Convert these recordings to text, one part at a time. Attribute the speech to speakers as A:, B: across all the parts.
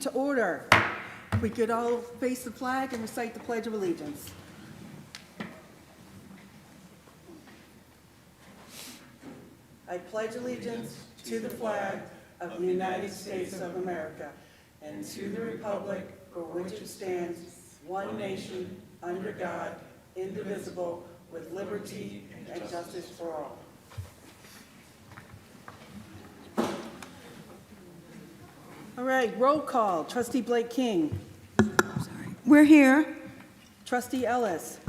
A: to order. If we could all face the flag and recite the Pledge of Allegiance. I pledge allegiance to the flag of the United States of America and to the republic for which it stands, one nation, under God, indivisible, with liberty and justice for all. All right, roll call. Trustee Blake King.
B: We're here.
A: Trustee Ellis.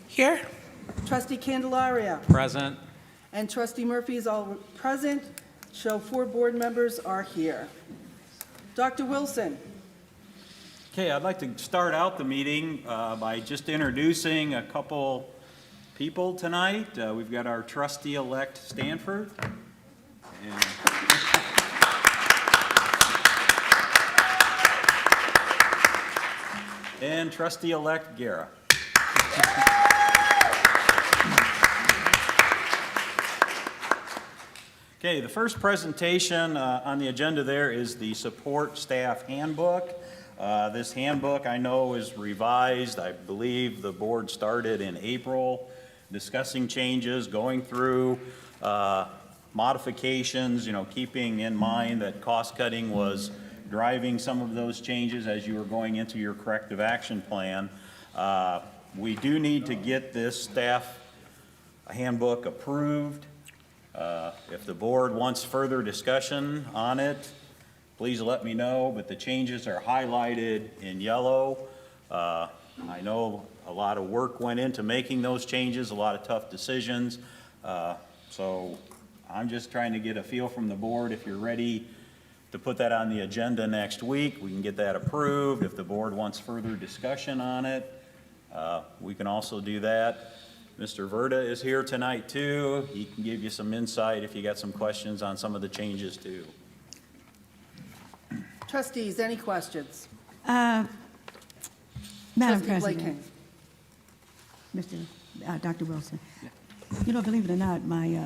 C: Here.
A: Trustee Candelaria.
C: Present.
A: And Trustee Murphy is all present. Show 4 board members are here. Dr. Wilson.
D: Okay, I'd like to start out the meeting by just introducing a couple people tonight. We've got our trustee-elect Stanford. And trustee-elect Guerra. Okay, the first presentation on the agenda there is the support staff handbook. This handbook I know is revised. I believe the board started in April discussing changes, going through modifications, keeping in mind that cost cutting was driving some of those changes as you were going into your corrective action plan. We do need to get this staff handbook approved. If the board wants further discussion on it, please let me know, but the changes are highlighted in yellow. I know a lot of work went into making those changes, a lot of tough decisions. So I'm just trying to get a feel from the board. If you're ready to put that on the agenda next week, we can get that approved. If the board wants further discussion on it, we can also do that. Mr. Verda is here tonight too. He can give you some insight if you got some questions on some of the changes too.
A: Trustees, any questions?
B: Madam
A: Trustee Blake
B: President,
A: King.
B: Dr. Wilson, believe it or not, my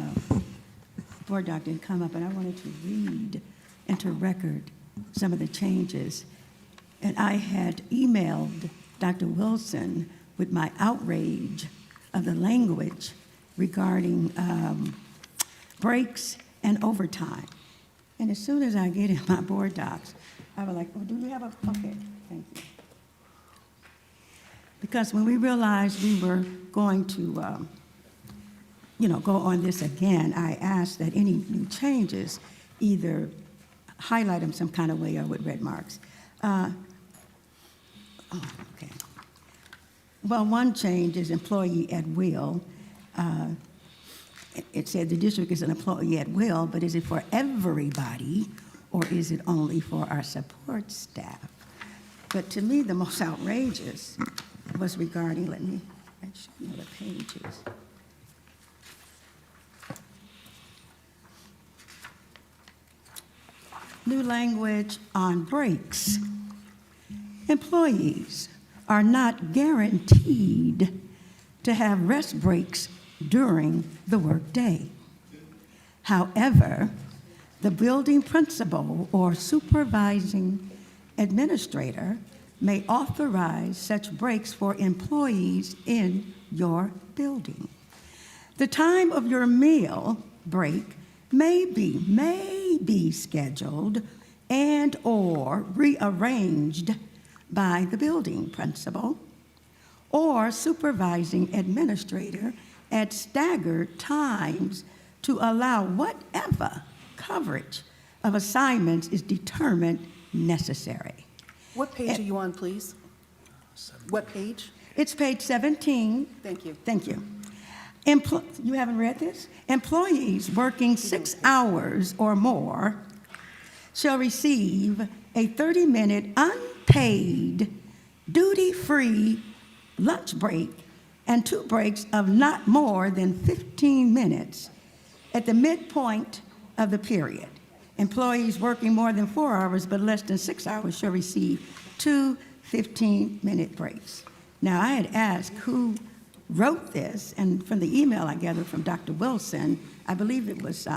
B: board doc didn't come up, and I wanted to read into record some of the changes. And I had emailed Dr. Wilson with my outrage of the language regarding breaks and overtime. And as soon as I get in my board docs, I was like, oh, do we have a, okay, thank you. Because when we realized we were going to, go on this again, I asked that any new changes either highlight them some kind of way or with red marks. Okay. Well, one change is employee at will. It said the district is an employee at will, but is it for everybody or is it only for our support staff? But to me, the most outrageous was regarding, let me show you the pages. New language on breaks. Employees are not guaranteed to have rest breaks during the workday. However, the building principal or supervising administrator may authorize such breaks for employees in your building. The time of your meal break may be scheduled and or rearranged by the building principal or supervising administrator at staggered times to allow whatever coverage of assignments is determined necessary.
A: What page are you on, please? What page?
B: It's page 17.
A: Thank you.
B: Thank you. You haven't read this? Employees working 6 hours or more shall receive a 30-minute unpaid, duty-free lunch break and 2 breaks of not more than 15 minutes at the midpoint of the period. Employees working more than 4 hours but less than 6 hours shall receive 2 15-minute breaks. Now, I had asked who wrote this, and from the email I gathered from Dr. Wilson, I believe it was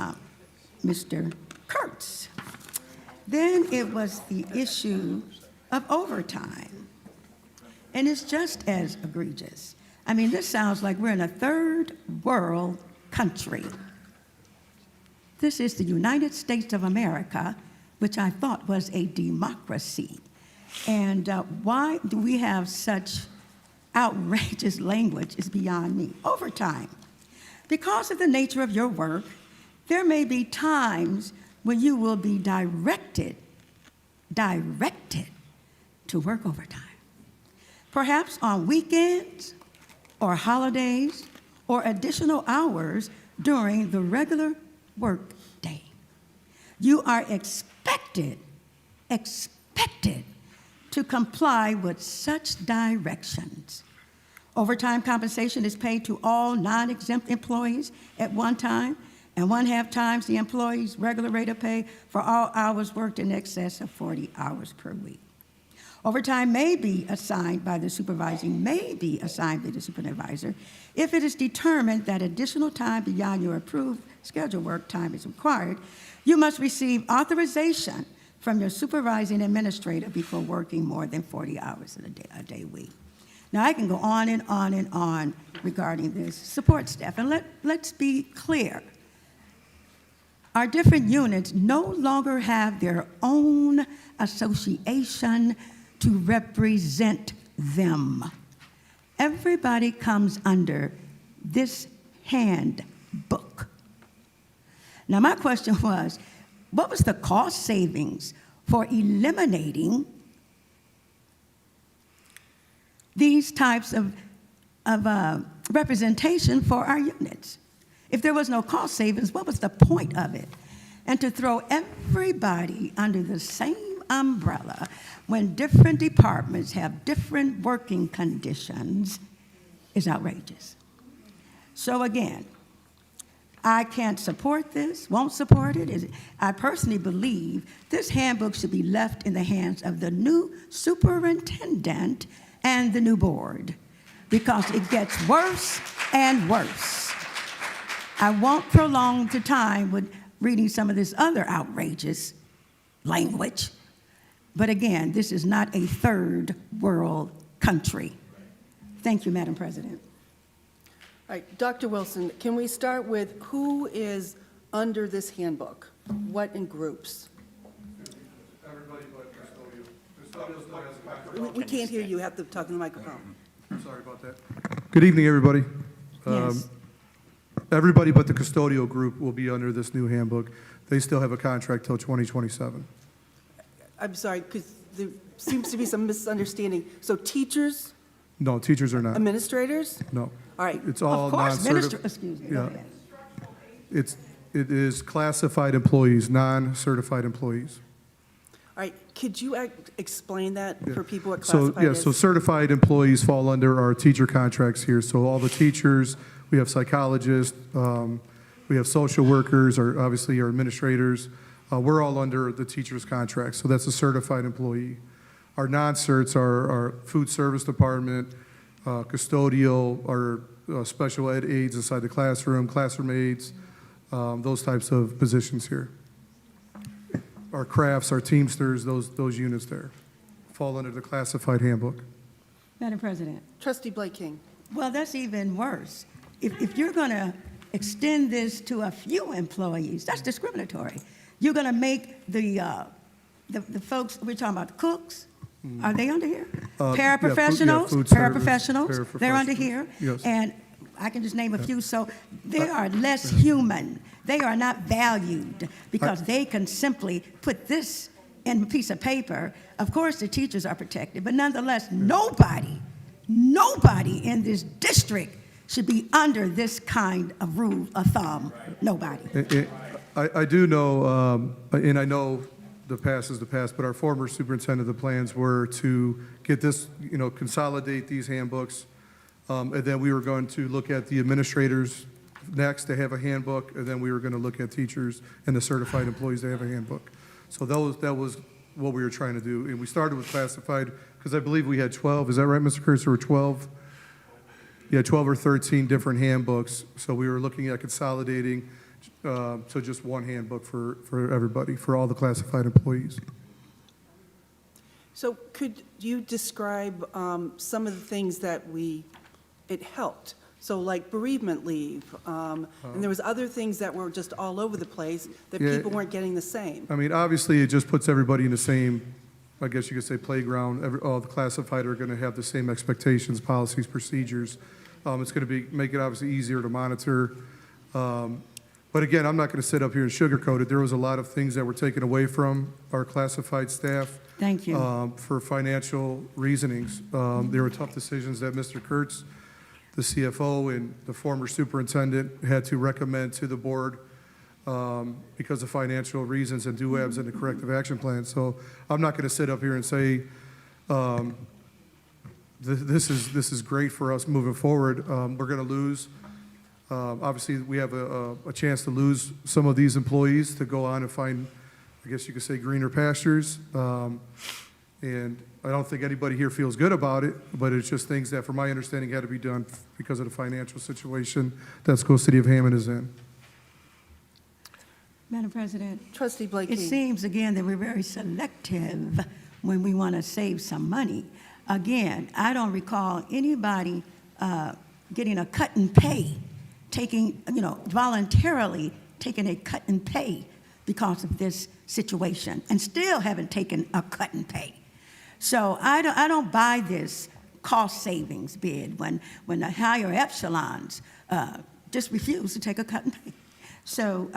B: Mr. Kurtz. Then it was the issue of overtime. And it's just as egregious. I mean, this sounds like we're in a third world country. This is the United States of America, which I thought was a democracy. And why do we have such outrageous language is beyond me. Overtime. Because of the nature of your work, there may be times when you will be directed to work overtime. Perhaps on weekends or holidays or additional hours during the regular work day. You are expected to comply with such directions. Overtime compensation is paid to all non-exempt employees at one time, and 1/2 times the employee's regular rate of pay for all hours worked in excess of 40 hours per week. Overtime may be assigned by the supervisor if it is determined that additional time beyond your approved scheduled work time is required. You must receive authorization from your supervising administrator before working more than 40 hours a day week. Now, I can go on and on and on regarding this support staff, and let's be clear. Our different units no longer have their own association to represent them. Everybody comes under this handbook. Now, my question was, what was the cost savings for eliminating these types of representation for our units? If there was no cost savings, what was the point of it? And to throw everybody under the same umbrella when different departments have different working conditions is outrageous. So again, I can't support this, won't support it. I personally believe this handbook should be left in the hands of the new superintendent and the new board, because it gets worse and worse. I won't prolong the time with reading some of this other outrageous language, but again, this is not a third world country. Thank you, Madam President.
A: All right, Dr. Wilson, can we start with who is under this handbook? What in groups?
C: Everybody but custodial. Custodial still has a contract.
A: We can't hear you. You have to talk in the microphone.
C: Sorry about that. Good evening, everybody.
B: Yes.
C: Everybody but the custodial group will be under this new handbook. They still have a contract till 2027.
A: I'm sorry, because there seems to be some misunderstanding. So teachers,
C: No, teachers are not.
A: administrators?
C: No.
A: All right.
C: It's all
B: Of course,
C: non-certified.
B: excuse me. go
C: Yeah.
B: ahead.
C: It is classified employees, non-certified employees.
A: All right, could you explain that for people what
C: So,
A: classified
C: yeah,
A: is?
C: so certified employees fall under our teacher contracts here. So all the teachers, we have psychologists, we have social workers, or obviously our administrators. We're all under the teacher's contract, so that's a certified employee. Our non-certs are our food service department, custodial, our special ed aides inside the classroom aides, those types of positions here. Our crafts, our Teamsters, those units there fall under the classified handbook.
B: Madam President.
A: Trustee Blake King.
B: Well, that's even worse. If you're going to extend this to a few employees, that's discriminatory. You're going to make the folks, we're talking about the cooks, are they under here?
C: Yeah,
B: Paraprofessionals,
C: food service,
B: paraprofessionals, they're under
C: paraprofessionals,
B: here.
C: yes.
B: And I can just name a few. So they are less human. They are not valued because they can simply put this in a piece of paper. Of course, the teachers are protected, but nonetheless, nobody in this district should be under this kind of rule of thumb. Nobody.
C: I do know, and I know the past is the past, but our former superintendent, the plans were to get this, consolidate these handbooks, and then we were going to look at the administrators next to have a handbook, and then we were going to look at teachers and the certified employees to have a handbook. So that was what we were trying to do, and we started with classified because I believe we had 12. Is that right, Mr. Curtis? There were 12. Yeah, 12 or 13 different handbooks. So we were looking at consolidating So just one handbook for everybody, for all the classified employees.
A: So could you describe some of the things that it helped? So like bereavement leave, and there was other things that were just all over the place that
C: Yeah.
A: people weren't getting the same.
C: I mean, obviously, it just puts everybody in the same, I guess you could say, playground. All the classified are going to have the same expectations, policies, procedures. It's going to make it obviously easier to monitor. But again, I'm not going to sit up here and sugarcoat it. There was a lot of things that were taken away from our classified staff.
B: Thank you.
C: For financial reasonings. There were tough decisions that Mr. Kurtz, the CFO, and the former superintendent had to recommend to the board because of financial reasons and DUABs and the corrective action plan. So I'm not going to sit up here and say this is great for us moving forward. We're going to lose. Obviously, we have a chance to lose some of these employees to go on and find, I guess you could say, greener pastures. And I don't think anybody here feels good about it, but it's just things that, from my understanding, had to be done because of the financial situation that School City of Hammond is in.
B: Madam President,
A: Trustee
B: it
A: Blakey.
B: seems again that we're very selective when we want to save some money. Again, I don't recall anybody getting a cut in pay, voluntarily taking a cut in pay because of this situation, and still haven't taken a cut in pay. So I don't buy this cost savings bid when the higher echelons just refuse to take a cut in pay. So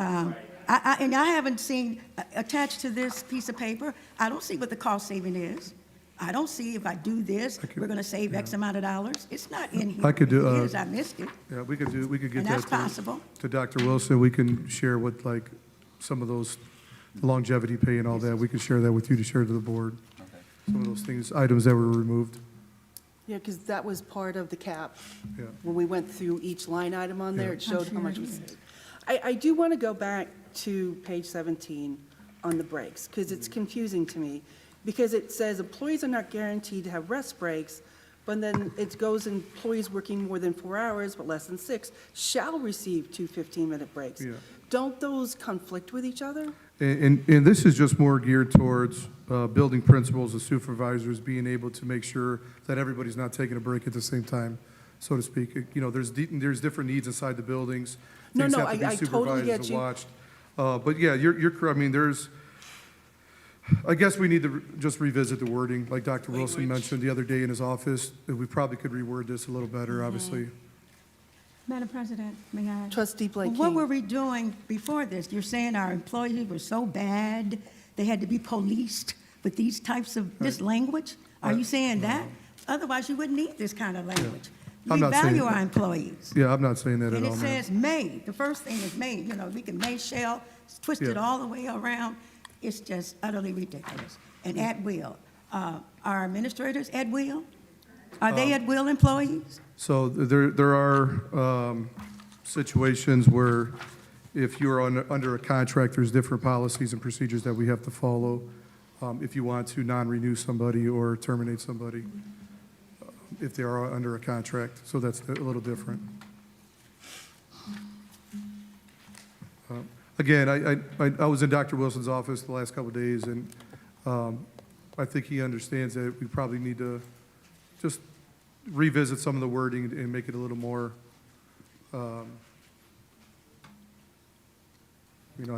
B: I haven't seen attached to this piece of paper, I don't see what the cost saving is. I don't see if I do this, we're going to save X amount of dollars. It's not in here.
C: I could do,
B: It is, I missed it.
C: Yeah, we could get
B: And
C: that
B: that's possible.
C: to Dr. Wilson. We can share what, like, some of those longevity pay and all that. We can share that with you to share to the board. Some of those things, items that were removed.
A: Yeah, because that was part of the cap.
C: Yeah.
A: When we went through each line item on there,
C: Yeah.
A: it showed
B: I'm
A: how much
B: sure it
A: was
B: is.
A: saved. I do want to go back to page 17 on the breaks, because it's confusing to me. Because it says employees are not guaranteed to have rest breaks, but then it goes, employees working more than 4 hours but less than 6 shall receive 2 15-minute breaks.
C: Yeah.
A: Don't those conflict with each other?
C: And this is just more geared towards building principals and supervisors being able to make sure that everybody's not taking a break at the same time, so to speak. There's different needs inside the buildings.
A: No,
C: Things
A: no,
C: have to be
A: I totally
C: supervised
A: get
C: and
A: you.
C: watched. But yeah, you're correct. I mean, I guess we need to just revisit the wording, like Dr. Wilson mentioned the other day in his office. That we probably could reword this a little better, obviously.
B: Madam President, may I?
A: Trustee Blakey.
B: What were we doing before this? You're saying our employees were so bad, they had to be policed with these types of, this language? Are you saying that? Otherwise, you wouldn't need this kind of language. We
C: I'm not saying
B: value
C: that.
B: our employees.
C: Yeah, I'm not saying that at
B: And
C: all,
B: it
C: ma'am.
B: says may, the first thing is may, we can may, shall, twist it
C: Yeah.
B: all the way around. It's just utterly ridiculous. And at will. Are administrators at will? Are they at will employees?
C: So there are situations where if you're under a contract, there's different policies and procedures that we have to follow if you want to non-renew somebody or terminate somebody if they are under a contract. So that's a little different. Again, I was in Dr. Wilson's office the last couple of days, and I think he understands that we probably need to just revisit some of the wording and make it a little more, I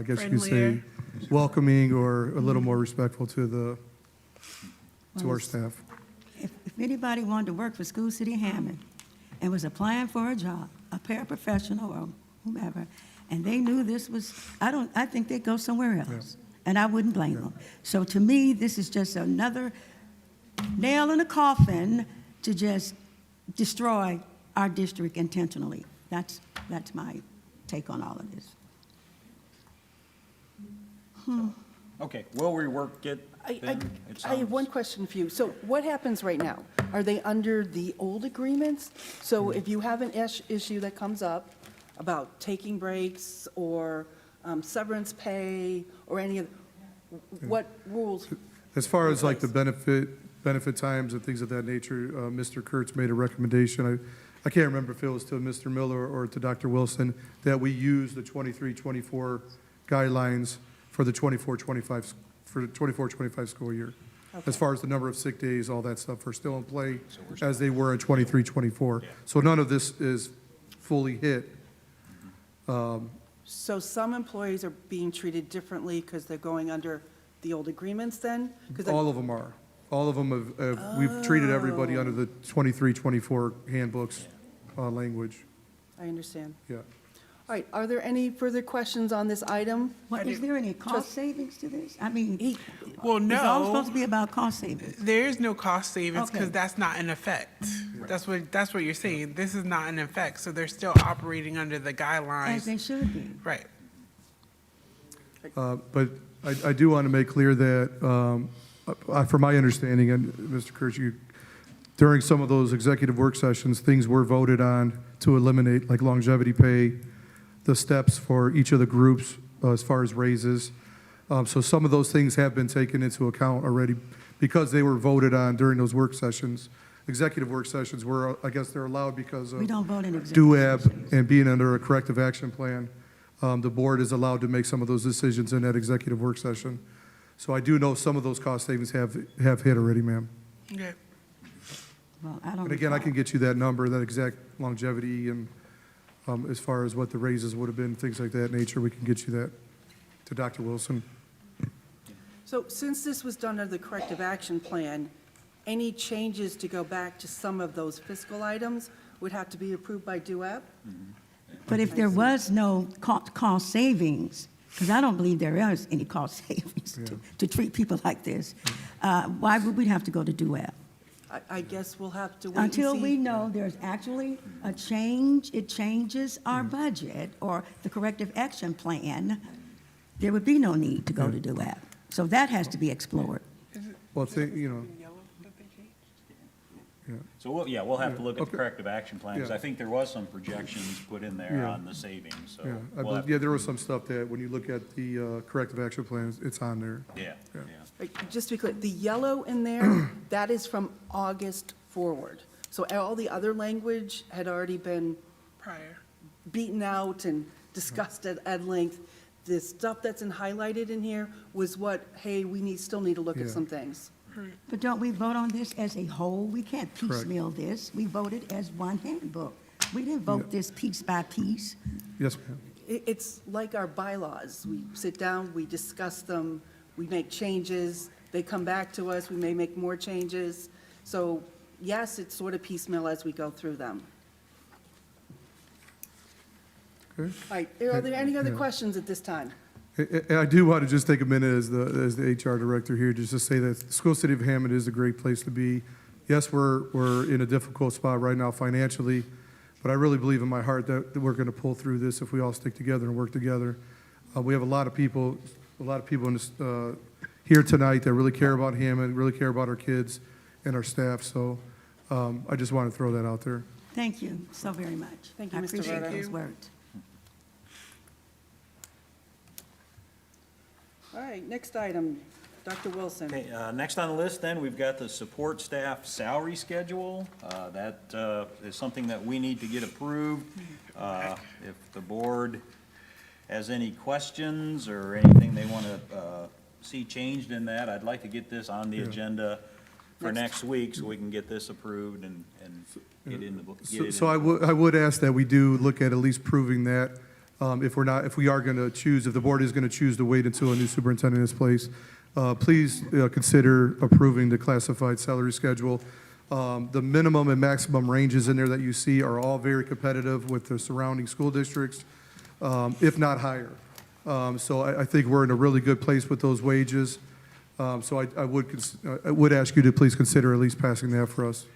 C: guess you could say,
A: Friendlier.
C: welcoming or a little more respectful to our staff.
B: If anybody wanted to work for School City Hammond and was applying for a job, a paraprofessional or whomever, and they knew this was, I think they'd go somewhere else. And I wouldn't blame them. So to me, this is just another nail in a coffin to just destroy our district intentionally. That's my take on all of this.
D: Okay, we'll rework it then. It
A: I have
D: sounds-
A: one question for you. So what happens right now? Are they under the old agreements? So if you have an issue that comes up about taking breaks or severance pay or any of, what rules?
C: As far as like the benefit times and things of that nature, Mr. Kurtz made a recommendation. I can't remember if it was to Mr. Miller or to Dr. Wilson, that we use the 23-24 guidelines for the 24-25 school year. As far as the number of sick days, all that stuff are still in play as they were in 23-24. So none of this is fully hit.
A: So some employees are being treated differently because they're going under the old agreements then? 'Cause I-
C: All of them are. All of them we've treated everybody under the 23-24 handbooks language.
A: I understand.
C: Yeah.
A: All right, are there any further questions on this item?
B: Well, is there any cost savings to this? I mean,
E: Well,
B: it's all
E: no,
B: supposed to be about cost savings.
E: there is no cost savings because
B: Okay.
E: that's not in effect. That's what you're saying. This is not in effect, so they're still operating under the
B: As
E: guidelines.
B: they should be.
E: Right.
C: But I do want to make clear that, from my understanding, and Mr. Kurtz, during some of those executive work sessions, things were voted on to eliminate, like longevity pay, the steps for each of the groups as far as raises. So some of those things have been taken into account already because they were voted on during those work sessions. Executive work sessions were, I guess they're allowed because of
B: We don't vote in executive
C: DUAB
B: sessions.
C: and being under a corrective action plan. The board is allowed to make some of those decisions in that executive work session. So I do know some of those cost savings have hit already, ma'am.
E: Okay.
B: Well, I don't.
C: And again, I
B: recall.
C: can get you that number, that exact longevity, and as far as what the raises would have been, things like that nature, we can get you that to Dr. Wilson.
A: So since this was done under the corrective action plan, any changes to go back to some of those fiscal items would have to be approved by DUAB?
B: But if there was no cost savings, because I don't believe there is any cost savings to treat people like this, why would we have to go to DUAB?
A: I guess we'll have to wait and see.
B: Until we know there's actually a change, it changes our
C: Mm.
B: budget or the corrective action plan, there would be no need to go to DUAB. So that has to be explored.
C: Well, you know,
E: Yellow that they changed?
D: So, we'll have to look at the
C: Okay.
D: corrective action plan, because
C: Yeah.
D: I think there was some projections put in there
C: Yeah.
D: on the savings, so.
C: yeah,
D: we'll have-
C: there was some stuff that, when you look at the corrective action plans, it's on there.
D: Yeah, yeah.
A: Right, just to be clear, the yellow in there, that is from August forward. So all the other language had already been
E: Prior.
A: beaten out and discussed at length. The stuff that's highlighted in here was what, hey, still need to look at
C: Yeah.
A: some things.
B: But don't we vote on this as a whole? We can't
C: Correct.
B: piecemeal this. We voted as one handbook. We didn't vote this piece by piece.
C: Yes, ma'am.
A: It's like our bylaws. We sit down, we discuss them, we make changes, they come back to us, we may make more changes. So yes, it's sort of piecemeal as we go through them.
C: Okay.
A: All right, are there any other
C: Yeah.
A: questions at this time?
C: I do want to just take a minute as the HR director here, just to say that the school city of Hammond is a great place to be. Yes, we're in a difficult spot right now financially, but I really believe in my heart that we're going to pull through this if we all stick together and work together. We have a lot of people in this, here tonight that really care about Hammond, really care about our kids and our staff, so I just want to throw that out there.
B: Thank you so very much.
A: Thank you,
B: I
A: Mr.
B: appreciate
A: Rutter.
B: those words.
A: All right, next item, Dr. Wilson.
D: Okay, next on the list then, we've got the support staff salary schedule. That is something that we need to get approved. If the board has any questions or anything they want to see changed in that, I'd like to get this on the agenda for next week so we can get this approved and get in the book.
C: So I would ask that we do look at least proving that, if we are going to choose, if the board is going to choose to wait until a new superintendent is placed, please consider approving the classified salary schedule. The minimum and maximum ranges in there that you see are all very competitive with the surrounding school districts, if not higher. So I think we're in a really good place with those wages. So I would ask you to please consider at least passing that for us.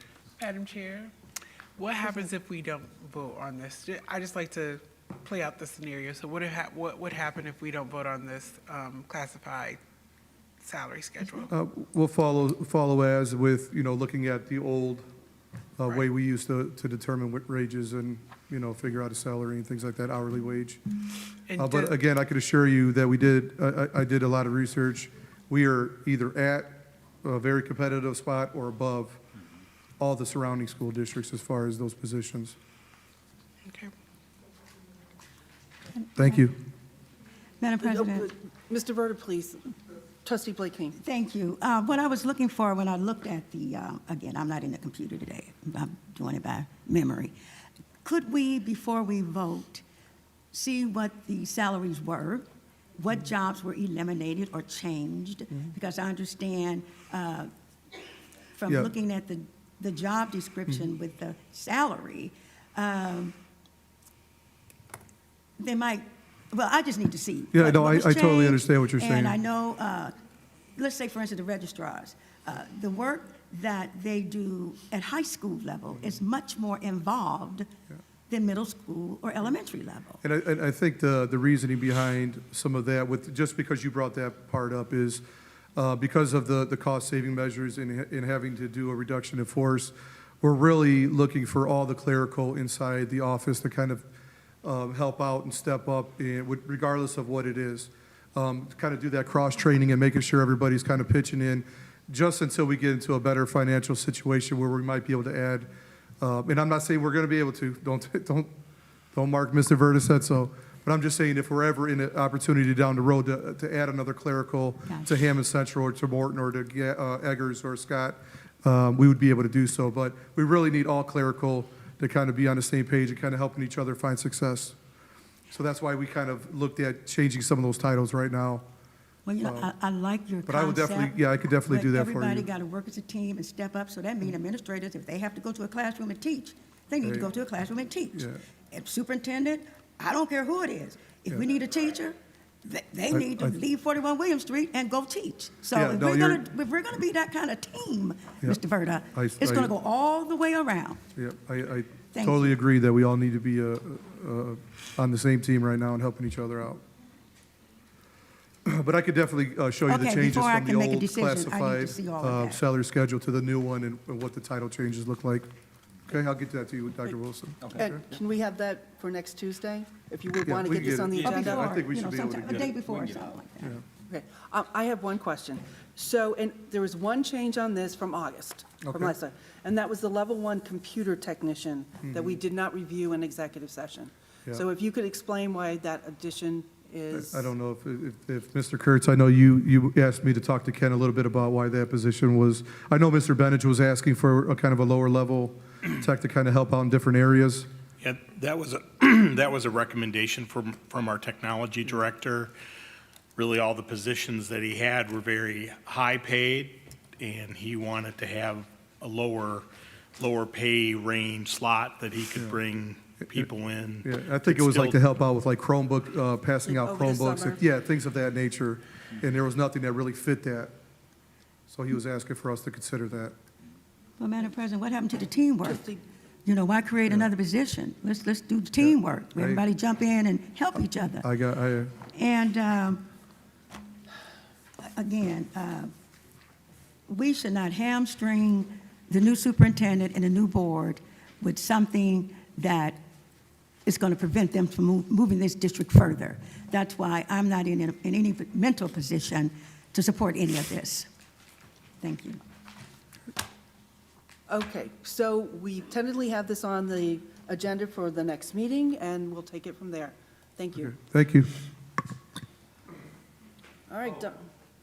E: Madam Chair, what happens if we don't vote on this? I just like to play out the scenario. So what would happen if we don't vote on this classified salary schedule?
C: We'll follow as with, looking at the old way we used to determine what wages and, figure out a salary and things like that, hourly wage.
E: And
C: But again, I can assure you that I did a lot of research. We are either at a very competitive spot or above all the surrounding school districts as far as those positions.
E: Okay.
C: Thank you.
B: Madam President.
A: Mr. Verda, please. Trustee Blake King.
B: Thank you. What I was looking for when I looked at the, again, I'm not in the computer today. I'm doing it by memory. Could we, before we vote, see what the salaries were, what jobs were eliminated or changed? Because I understand from
C: Yeah.
B: looking at the job description with the salary, they might, well, I just need to see.
C: Yeah,
B: what
C: no,
B: was
C: I totally
B: changed.
C: understand what you're saying.
B: And I know, let's say, for instance, the registrars, the work that they do at high school level is much more involved than middle school or elementary level.
C: And I think the reasoning behind some of that, with, just because you brought that part up, is because of the cost-saving measures in having to do a reduction in force, we're really looking for all the clerical inside the office to kind of help out and step up, regardless of what it is. To kind of do that cross-training and making sure everybody's kind of pitching in, just until we get into a better financial situation where we might be able to add. And I'm not saying we're going to be able to. Don't mark Mr. Verda said so. But I'm just saying if we're ever in an opportunity down the road to add another clerical to Hammond Central or to Morton or to Eggers or Scott, we would be able to do so. But we really need all clerical to kind of be on the same page and kind of helping each other find success. So that's why we kind of looked at changing some of those titles right now.
B: Well, you know, I like your concept.
C: But I would definitely, yeah, I could definitely do that for
B: But everybody
C: you.
B: got to work as a team and step up, so that means administrators, if they have to go to a classroom and teach, they need to go to a classroom and teach.
C: Yeah.
B: If superintendent, I don't care who it is, if we need a teacher, they need to leave 41 William Street and go teach. So
C: Yeah,
B: if
C: no,
B: we're gonna be that kind of team,
C: Yeah.
B: Mr. Verda,
C: I-
B: it's gonna go all the way around.
C: Yeah, I
B: Thank
C: totally
B: you.
C: agree that we all need to be on the same team right now and helping each other out. But I could definitely show you the
B: Okay,
C: changes
B: before I
C: from the
B: can make a
C: old
B: decision, I need to
C: classified
B: see all of that.
C: salary schedule to the new one and what the title changes look like. Okay, I'll get that to you, Dr. Wilson.
A: And can we have that for next Tuesday? If you would
C: Yeah,
A: want to
C: we
A: get
C: can
A: this
C: get
A: on the
C: it.
B: Or
A: agenda?
B: before,
C: I think we
B: you
C: should
B: know,
C: be able to
B: sometime-
C: get
B: a day
C: it.
B: before or something like that.
A: Okay, I have one question. So, and there was one change on this from August, from
C: Okay.
A: last time, and that was the level 1 computer technician that we did not review in executive session.
C: Yeah.
A: So if you could explain why that addition is.
C: I don't know if Mr. Kurtz, I know you asked me to talk to Ken a little bit about why that position was, I know Mr. Benich was asking for a kind of a lower level tech to kind of help out in different areas.
F: Yeah, that was a, that was a recommendation from our technology director. Really, all the positions that he had were very high paid, and he wanted to have a lower pay range slot that he could bring people in.
C: Yeah, I think it was like to help out with like Chromebook, passing out
A: Over the
C: Chromebooks,
A: summer.
C: yeah, things of that nature. And there was nothing that really fit that. So he was asking for us to consider that.
B: Well, Madam President, what happened to the teamwork?
A: Trustee-
B: You know, why create another position? Let's do the teamwork.
C: Right.
B: Everybody jump in and help each other. And again, we should not hamstring the new superintendent and the new board with something that is going to prevent them from moving this district further. That's why I'm not in any mental position to support any of this. Thank you.
A: Okay, so we tentatively have this on the agenda for the next meeting, and we'll take it from there. Thank you.
C: Thank you.
A: All right,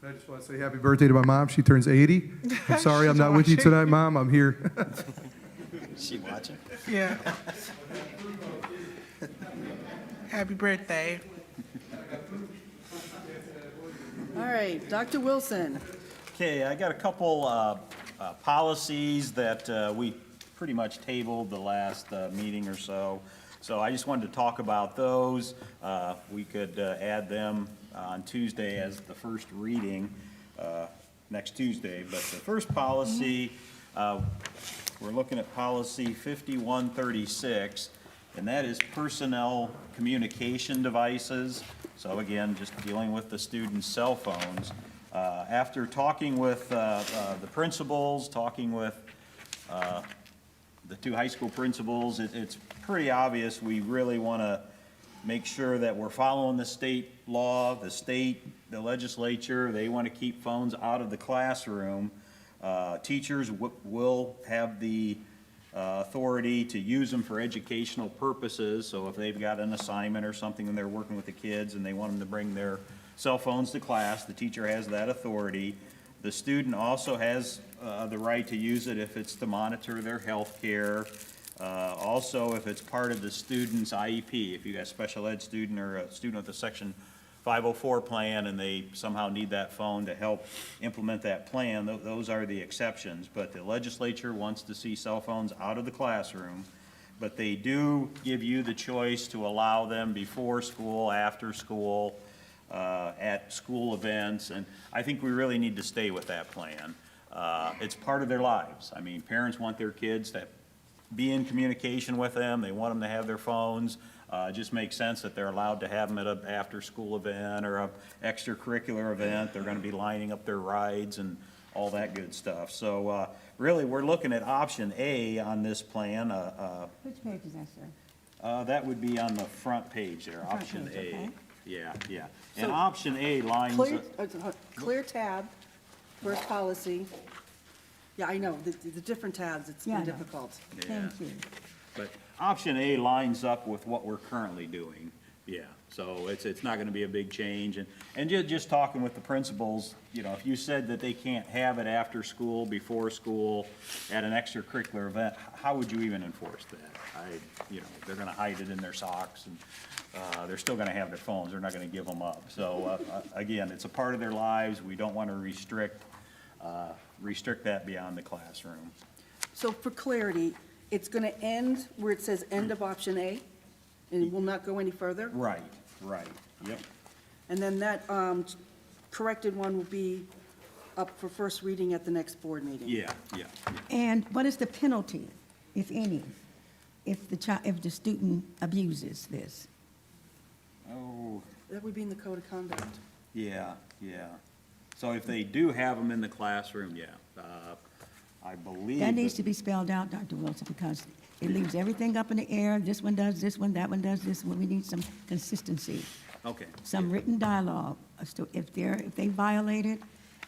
C: I just want to say happy birthday to my mom. She turns 80. I'm sorry I'm not with you tonight, Mom. I'm here.
D: Is she watching?
E: Yeah. Happy birthday.
A: all right, Dr. Wilson.
D: Okay, I got a couple policies that we pretty much tabled the last meeting or so. So I just wanted to talk about those. We could add them on Tuesday as the first reading next Tuesday. But the first policy, we're looking at policy 5136, and that is personnel communication devices. So again, just dealing with the students' cell phones. After talking with the principals, talking with the two high school principals, it's pretty obvious we really want to make sure that we're following the state law, the legislature. They want to keep phones out of the classroom. Teachers will have the authority to use them for educational purposes, so if they've got an assignment or something and they're working with the kids and they want them to bring their cell phones to class, the teacher has that authority. The student also has the right to use it if it's to monitor their health care. Also, if it's part of the student's IEP, if you got a special ed student or a student with a Section 504 plan and they somehow need that phone to help implement that plan, those are the exceptions. But the legislature wants to see cell phones out of the classroom, but they do give you the choice to allow them before school, after school, at school events, and I think we really need to stay with that plan. It's part of their lives. I mean, parents want their kids to be in communication with them, they want them to have their phones. It just makes sense that they're allowed to have them at an after-school event or a extracurricular event. They're gonna be lining up their rides and all that good stuff. So, really, we're looking at option A on this plan.
B: Which page is that, sir?
D: That would be on the front page there,
B: front
D: option
B: page,
D: A.
B: okay.
D: Yeah, yeah. And
A: So-
D: option A lines.
A: Clear tab, first policy. Yeah, I know, the different tabs, it's
B: Yeah, I
A: been
B: know.
A: difficult.
D: Yeah.
B: Thank you.
D: But option A lines up with what we're currently doing, yeah. So it's not gonna be a big change, and just talking with the principals, you know, if you said that they can't have it after school, before school, at an extracurricular event, how would you even enforce that? You know, they're gonna hide it in their socks, and, they're still gonna have their phones, they're not gonna give them up. So, again, it's a part of their lives, we don't wanna restrict that beyond the classroom.
A: So for clarity, it's going to end where it says end of option A, and will not go any further?
D: Right, yep.
A: And then that corrected one will be up for first reading at the next board meeting?
D: Yeah.
B: And what is the penalty, if any, if the student abuses this?
D: Oh,
A: That would be in the code of conduct.
D: yeah. So if they do have them in the classroom, yeah, I believe.
B: That needs to be spelled out, Dr. Wilson, because it leaves everything up in the air. This one does this one, that one does this one. We need some consistency,
D: Okay.
B: some written dialogue. So if they violate it,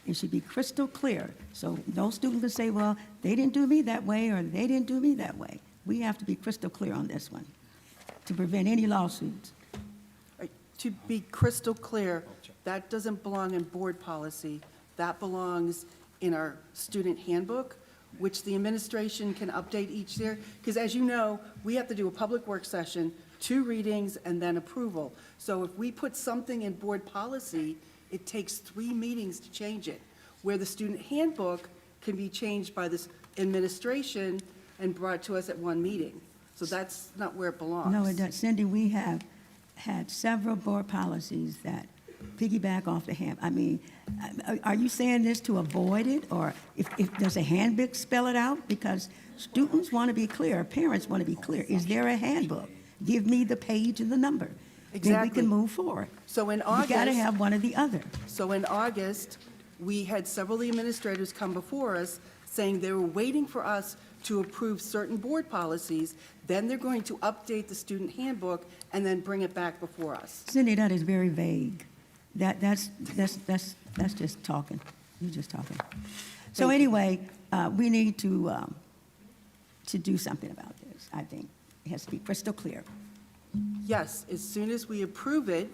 B: it should be crystal clear. So no student can say, well, they didn't do me that way, or they didn't do me that way. We have to be crystal clear on this one to prevent any lawsuits.
A: To be crystal clear, that doesn't belong in board policy. That belongs in our student handbook, which the administration can update each year. Because as you know, we have to do a public work session, 2 readings, and then approval. So if we put something in board policy, it takes 3 meetings to change it, where the student handbook can be changed by this administration and brought to us at 1 meeting. So that's not where it belongs.
B: No, it doesn't. Cindy, we have had several board policies that piggyback off the hand. I mean, are you saying this to avoid it? Or if does a handbook spell it out? Because students want to be clear, parents want to be clear. Is there a handbook? Give me the page and the number. Then we
A: Exactly.
B: can move forward.
A: So in
B: You got to
A: August,
B: have one or the other.
A: we had several of the administrators come before us saying they were waiting for us to approve certain board policies. Then they're going to update the student handbook and then bring it back before us.
B: Cindy, that is very vague. That's just talking. You're just talking. So
A: Thank you.
B: anyway, we need to do something about this, I think. It has to be crystal clear.
A: Yes, as soon as we approve it,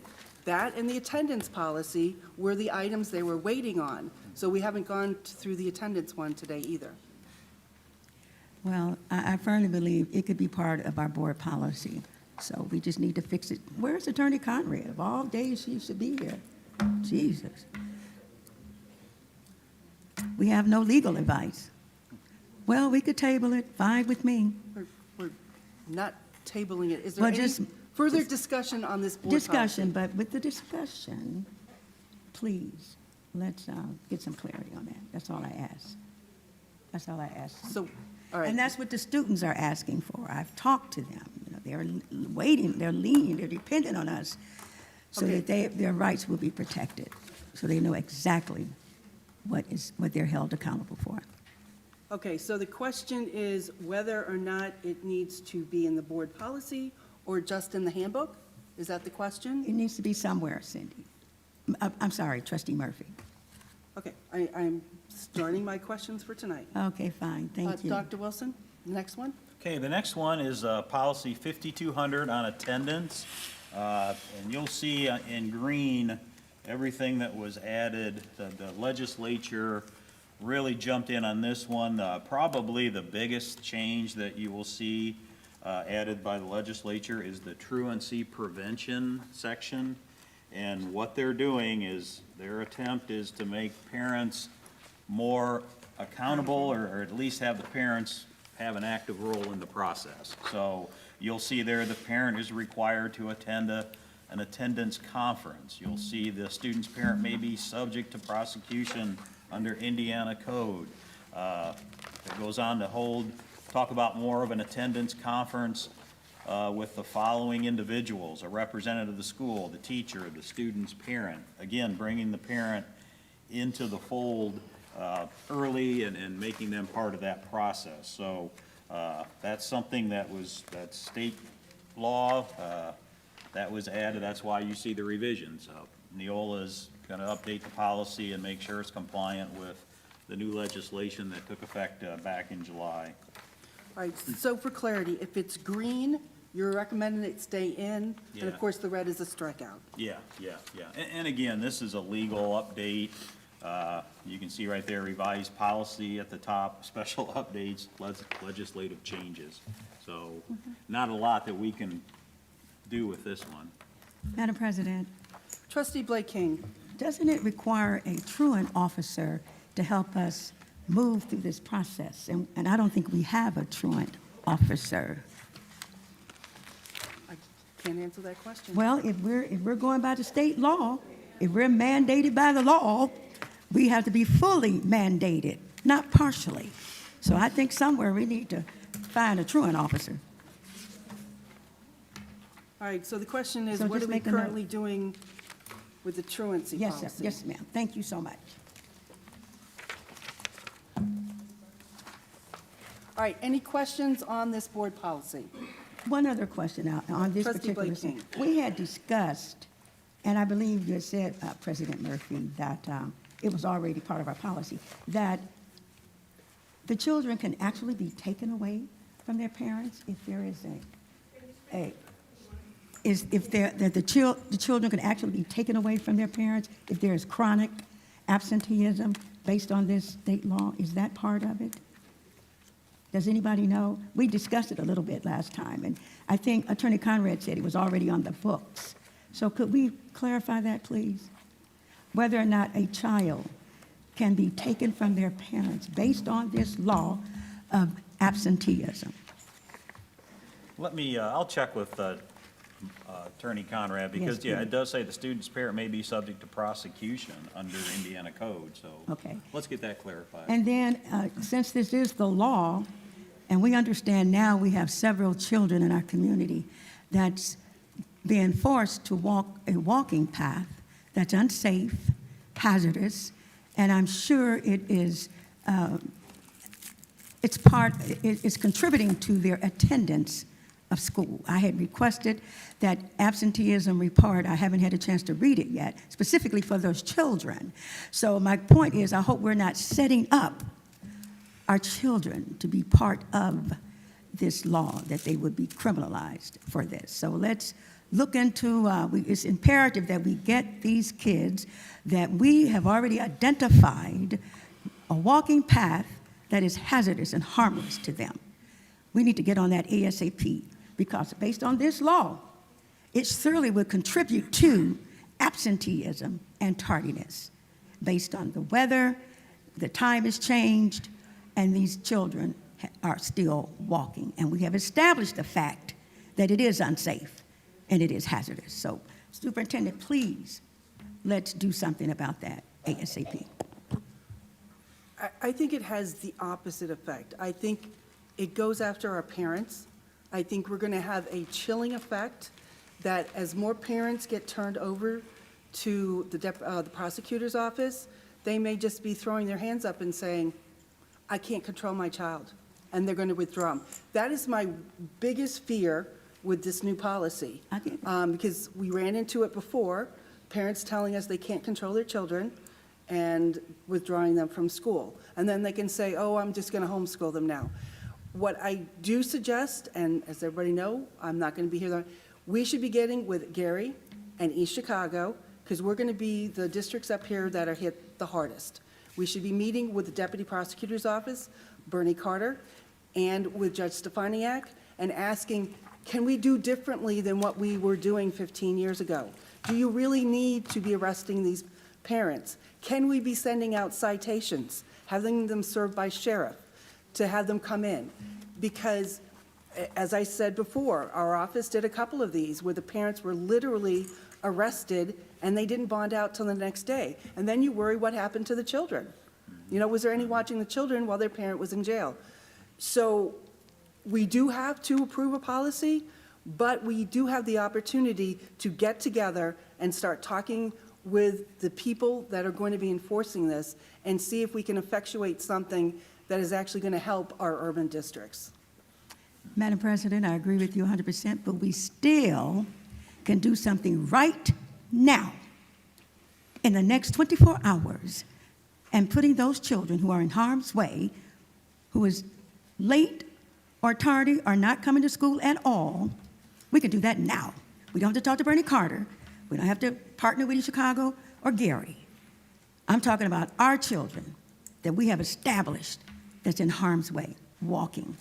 A: that and the attendance policy were the items they were waiting on. So we haven't gone through the attendance one today either.
B: Well, I firmly believe it could be part of our board policy, so we just need to fix it. Where's Attorney Conrad? Of all days, she should be here. Jesus. We have no legal advice. Well, we could table it, fine with me.
A: We're not tabling it. Is there
B: Well,
A: any
B: just-
A: further discussion on this board policy?
B: Discussion, but with the discussion, please, let's get some clarity on that. That's all I ask. That's all I ask.
A: So, all right.
B: And that's what the students are asking for. I've talked to them. You know, they're waiting, they're leaning, they're dependent on us so
A: Okay.
B: that their rights will be protected, so they know exactly what they're held accountable for.
A: Okay, so the question is whether or not it needs to be in the board policy or just in the handbook? Is that the question?
B: It needs to be somewhere, Cindy. I'm sorry, Trustee Murphy.
A: Okay, I'm starting my questions for tonight.
B: Okay, fine, thank you.
A: Dr. Wilson, the next one?
D: Okay, the next one is policy 5200 on attendance. And you'll see in green, everything that was added. The legislature really jumped in on this one. Probably the biggest change that you will see added by the legislature is the truancy prevention section. And what they're doing is, their attempt is to make parents more accountable, or at least have the parents have an active role in the process. So you'll see there the parent is required to attend an attendance conference. You'll see the student's parent may be subject to prosecution under Indiana code. It goes on to talk about more of an attendance conference with the following individuals: a representative of the school, the teacher, the student's parent. Again, bringing the parent into the fold early and making them part of that process. So that's something that's state law, that was added. That's why you see the revisions. Neola's going to update the policy and make sure it's compliant with the new legislation that took effect back in July.
A: All right, so for clarity, if it's green, you're recommending it stay in, and
D: Yeah.
A: of course, the red is a strikeout.
D: Yeah. And again, this is a legal update. You can see right there, revised policy at the top, special updates, legislative changes. So not a lot that we can do with this one.
B: Madam President,
A: Trustee Blake King,
B: doesn't it require a truant officer to help us move through this process? And I don't think we have a truant officer.
A: I can't answer that question.
B: Well, if we're going by the state law, if we're mandated by the law, we have to be fully mandated, not partially. So I think somewhere we need to find a truant officer.
A: All right, so the question is,
B: So
A: what are
B: just
A: we
B: make a note.
A: currently doing with the truancy
B: Yes,
A: policy?
B: sir. Yes, ma'am. Thank you so much.
A: All right, any questions on this board policy?
B: One other question now on this
A: Trustee
B: particular.
A: Blake King.
B: We had discussed, and I believe you had said, President Murphy, that it was already part of our policy, that the children can actually be taken away from their parents if there is that the children can actually be taken away from their parents if there is chronic absenteeism based on this state law. Is that part of it? Does anybody know? We discussed it a little bit last time, and I think Attorney Conrad said it was already on the books. So could we clarify that, please? Whether or not a child can be taken from their parents based on this law of absenteeism.
D: Let me, I'll check with Attorney Conrad, because,
B: Yes,
D: yeah,
B: please.
D: it does say the student's parent may be subject to prosecution under Indiana code, so.
B: Okay.
D: Let's get that clarified.
B: And then, since this is the law, and we understand now we have several children in our community that's being forced to walk a walking path that's unsafe, hazardous, and I'm sure it is, it's contributing to their attendance of school. I had requested that absenteeism report. I haven't had a chance to read it yet, specifically for those children. So my point is, I hope we're not setting up our children to be part of this law, that they would be criminalized for this. So let's look into, it's imperative that we get these kids that we have already identified a walking path that is hazardous and harmless to them. We need to get on that ASAP, because based on this law, it certainly would contribute to absenteeism and tardiness. Based on the weather, the time has changed, and these children are still walking. And we have established the fact that it is unsafe and it is hazardous. So, Superintendent, please, let's do something about that ASAP.
A: I think it has the opposite effect. I think it goes after our parents. I think we're going to have a chilling effect that as more parents get turned over to the prosecutor's office, they may just be throwing their hands up and saying, I can't control my child, and they're going to withdraw them. That is my biggest fear with this new policy.
B: I get it.
A: Because we ran into it before, parents telling us they can't control their children, and withdrawing them from school. And then they can say, oh, I'm just going to homeschool them now. What I do suggest, and as everybody know, I'm not going to be here, we should be getting with Gary and East Chicago, because we're going to be the districts up here that are hit the hardest. We should be meeting with the Deputy Prosecutor's Office, Bernie Carter, and with Judge Stefaniak, and asking, can we do differently than what we were doing 15 years ago? Do you really need to be arresting these parents? Can we be sending out citations, having them served by sheriff, to have them come in? Because, as I said before, our office did a couple of these where the parents were literally arrested and they didn't bond out till the next day. And then you worry what happened to the children. You know, was there any watching the children while their parent was in jail? So we do have to approve a policy, but we do have the opportunity to get together and start talking with the people that are going to be enforcing this and see if we can effectuate something that is actually going to help our urban districts.
B: Madam President, I agree with you 100%, but we still can do something right now, in the next 24 hours, and putting those children who are in harm's way, who is late or tardy or not coming to school at all, we can do that now. We don't have to talk to Bernie Carter. We don't have to partner with Chicago or Gary. I'm talking about our children that we have established that's in harm's way, walking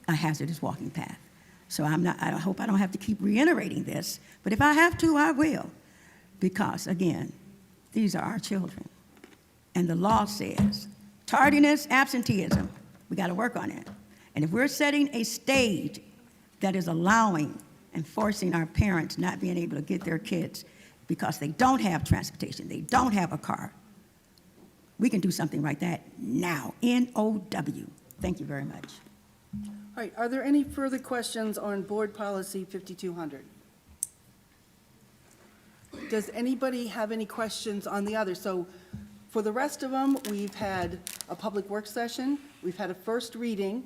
B: a hazardous walking path. So I hope I don't have to keep reiterating this, but if I have to, I will. Because, again, these are our children. And the law says tardiness, absenteeism, we got to work on it. And if we're setting a stage that is allowing and forcing our parents not being able to get their kids because they don't have transportation, they don't have a car, we can do something like that now, N-O-W. Thank you very much.
A: All right, are there any further questions on Board Policy 5200? Does anybody have any questions on the other? So for the rest of them, we've had a public work session, we've had a first reading,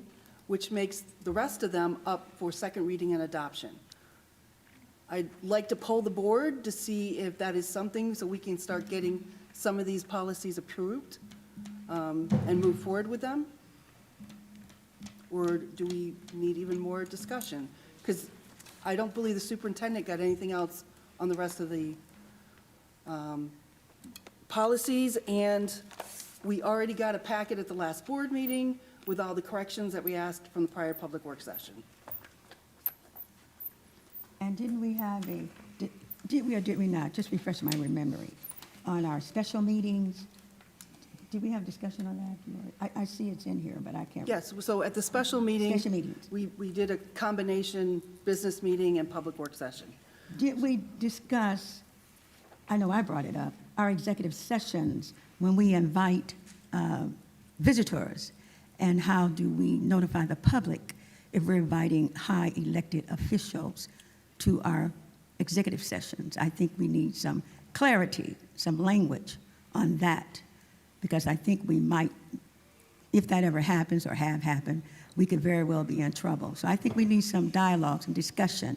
A: which makes the rest of them up for second reading and adoption. I'd like to poll the board to see if that is something so we can start getting some of these policies approved and move forward with them. Or do we need even more discussion? Because I don't believe the superintendent got anything else on the rest of the policies, and we already got a packet at the last board meeting with all the corrections that we asked from the prior public work session.
B: And didn't we have did we or did we not, just refresh my memory, on our special meetings, did we have discussion on that? I see it's in here, but I can't.
A: Yes, so at the special meeting,
B: Special meetings.
A: we did a combination business meeting and public work session.
B: Did we discuss, I know I brought it up, our executive sessions when we invite visitors, and how do we notify the public if we're inviting high elected officials to our executive sessions? I think we need some clarity, some language on that, because I think we might, if that ever happens or have happened, we could very well be in trouble. So I think we need some dialogue, some discussion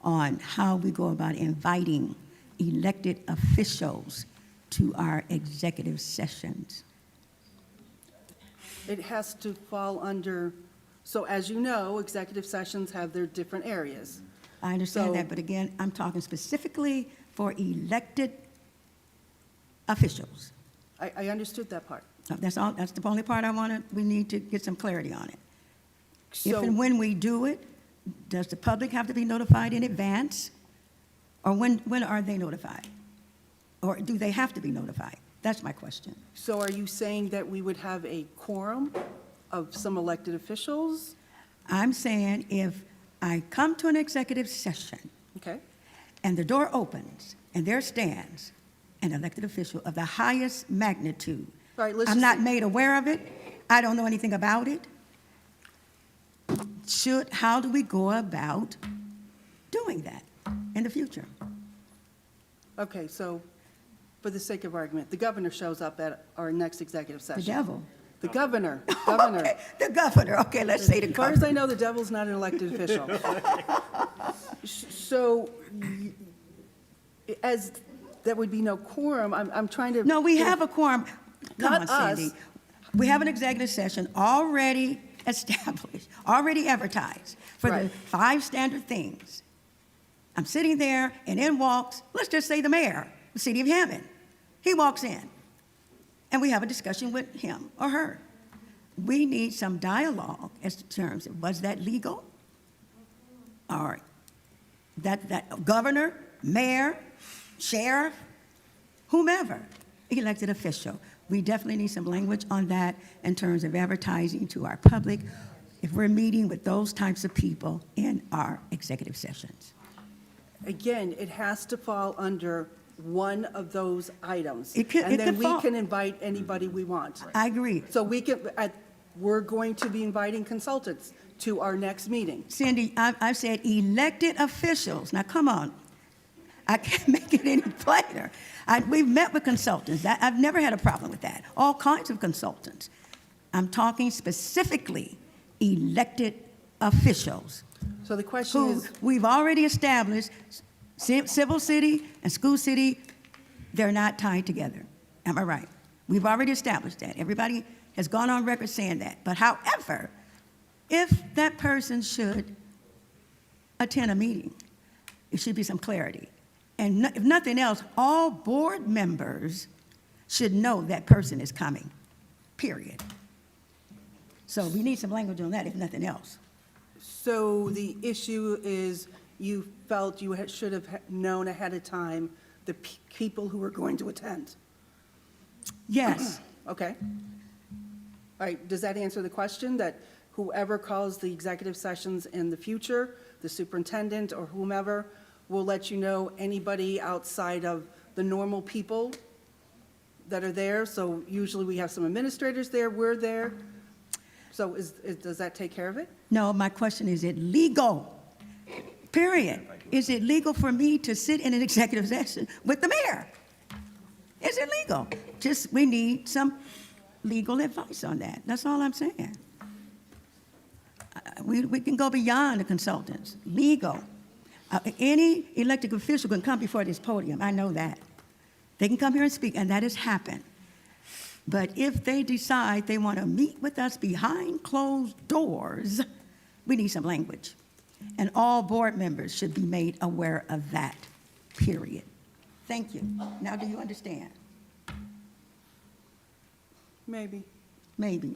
B: on how we go about inviting elected officials to our executive sessions.
A: It has to fall under, so as you know, executive sessions have their different areas.
B: I understand
A: So-
B: that, but again, I'm talking specifically for elected officials.
A: I understood that part.
B: That's all, that's the only part we need to get some clarity on it. If
A: So,
B: and when we do it, does the public have to be notified in advance? Or when are they notified? Or do they have to be notified? That's my question.
A: so are you saying that we would have a quorum of some elected officials?
B: I'm saying if I come to an executive session
A: Okay,
B: and the door opens and there stands an elected official of the highest magnitude.
A: all right, let's
B: I'm
A: just
B: not
A: say-
B: made aware of it. I don't know anything about it. How do we go about doing that in the future?
A: Okay, so for the sake of argument, the governor shows up at our next executive
B: The
A: session.
B: devil.
A: The governor.
B: Okay, the governor. Okay, let's say the
A: As far as I
B: governor.
A: know, the devil's not an elected official. So, as that would be no quorum. I'm trying to.
B: No, we have a quorum. Come
A: Not
B: on, Cindy.
A: us.
B: We have an executive session already established, already advertised for the
A: Right.
B: 5 standard things. I'm sitting there, and in walks, let's just say the mayor, the city of Hammond. He walks in, and we have a discussion with him or her. We need some dialogue as to terms of, was that legal? Or that governor, mayor, sheriff, whomever, elected official. We definitely need some language on that in terms of advertising to our public if we're meeting with those types of people in our executive sessions.
A: Again, it has to fall under one of those items.
B: It could-
A: And
B: it
A: then
B: could
A: we
B: fall-
A: can invite anybody we want.
B: I agree.
A: So we're going to be inviting consultants to our next meeting.
B: Cindy, I've said elected officials. Now, come on. I can't make it any plainer. We've met with consultants. I've never had a problem with that. All kinds of consultants. I'm talking specifically elected officials
A: So the question
B: who
A: is,
B: we've already established, civil city and school city, they're not tied together. Am I right? We've already established that. Everybody has gone on record saying that. But however, if that person should attend a meeting, there should be some clarity. And if nothing else, all board members should know that person is coming, period. So we need some language on that, if nothing else.
A: so the issue is you felt you should have known ahead of time the people who were going to attend.
B: Yes,
A: Okay. All right, does that answer the question, that whoever calls the executive sessions in the future, the superintendent or whomever, will let you know anybody outside of the normal people that are there? So usually we have some administrators there, we're there. So does that take care of it?
B: no, my question is it legal? Period. Is it legal for me to sit in an executive session with the mayor? Is it legal? Just, we need some legal advice on that. That's all I'm saying. We can go beyond the consultants. Legal. Any elected official can come before this podium. I know that. They can come here and speak, and that has happened. But if they decide they want to meet with us behind closed doors, we need some language. And all board members should be made aware of that, period. Thank you. Now, do you understand?
A: Maybe.
B: Maybe.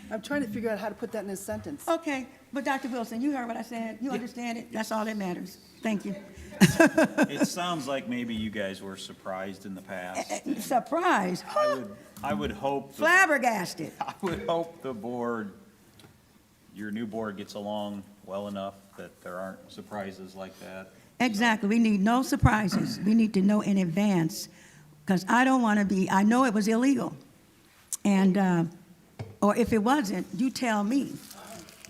A: I'm trying to figure out how to put that in a sentence.
B: Okay, but Dr. Wilson, you heard what I said. You understand it? That's all that matters. Thank you.
D: It sounds like maybe you guys were surprised in the past.
B: Surprise.
D: I would hope,
B: Flabbergasted.
D: I would hope the board, your new board gets along well enough that there aren't surprises like that.
B: Exactly. We need no surprises. We need to know in advance, because I don't want to be, I know it was illegal. And, or if it wasn't, you tell me.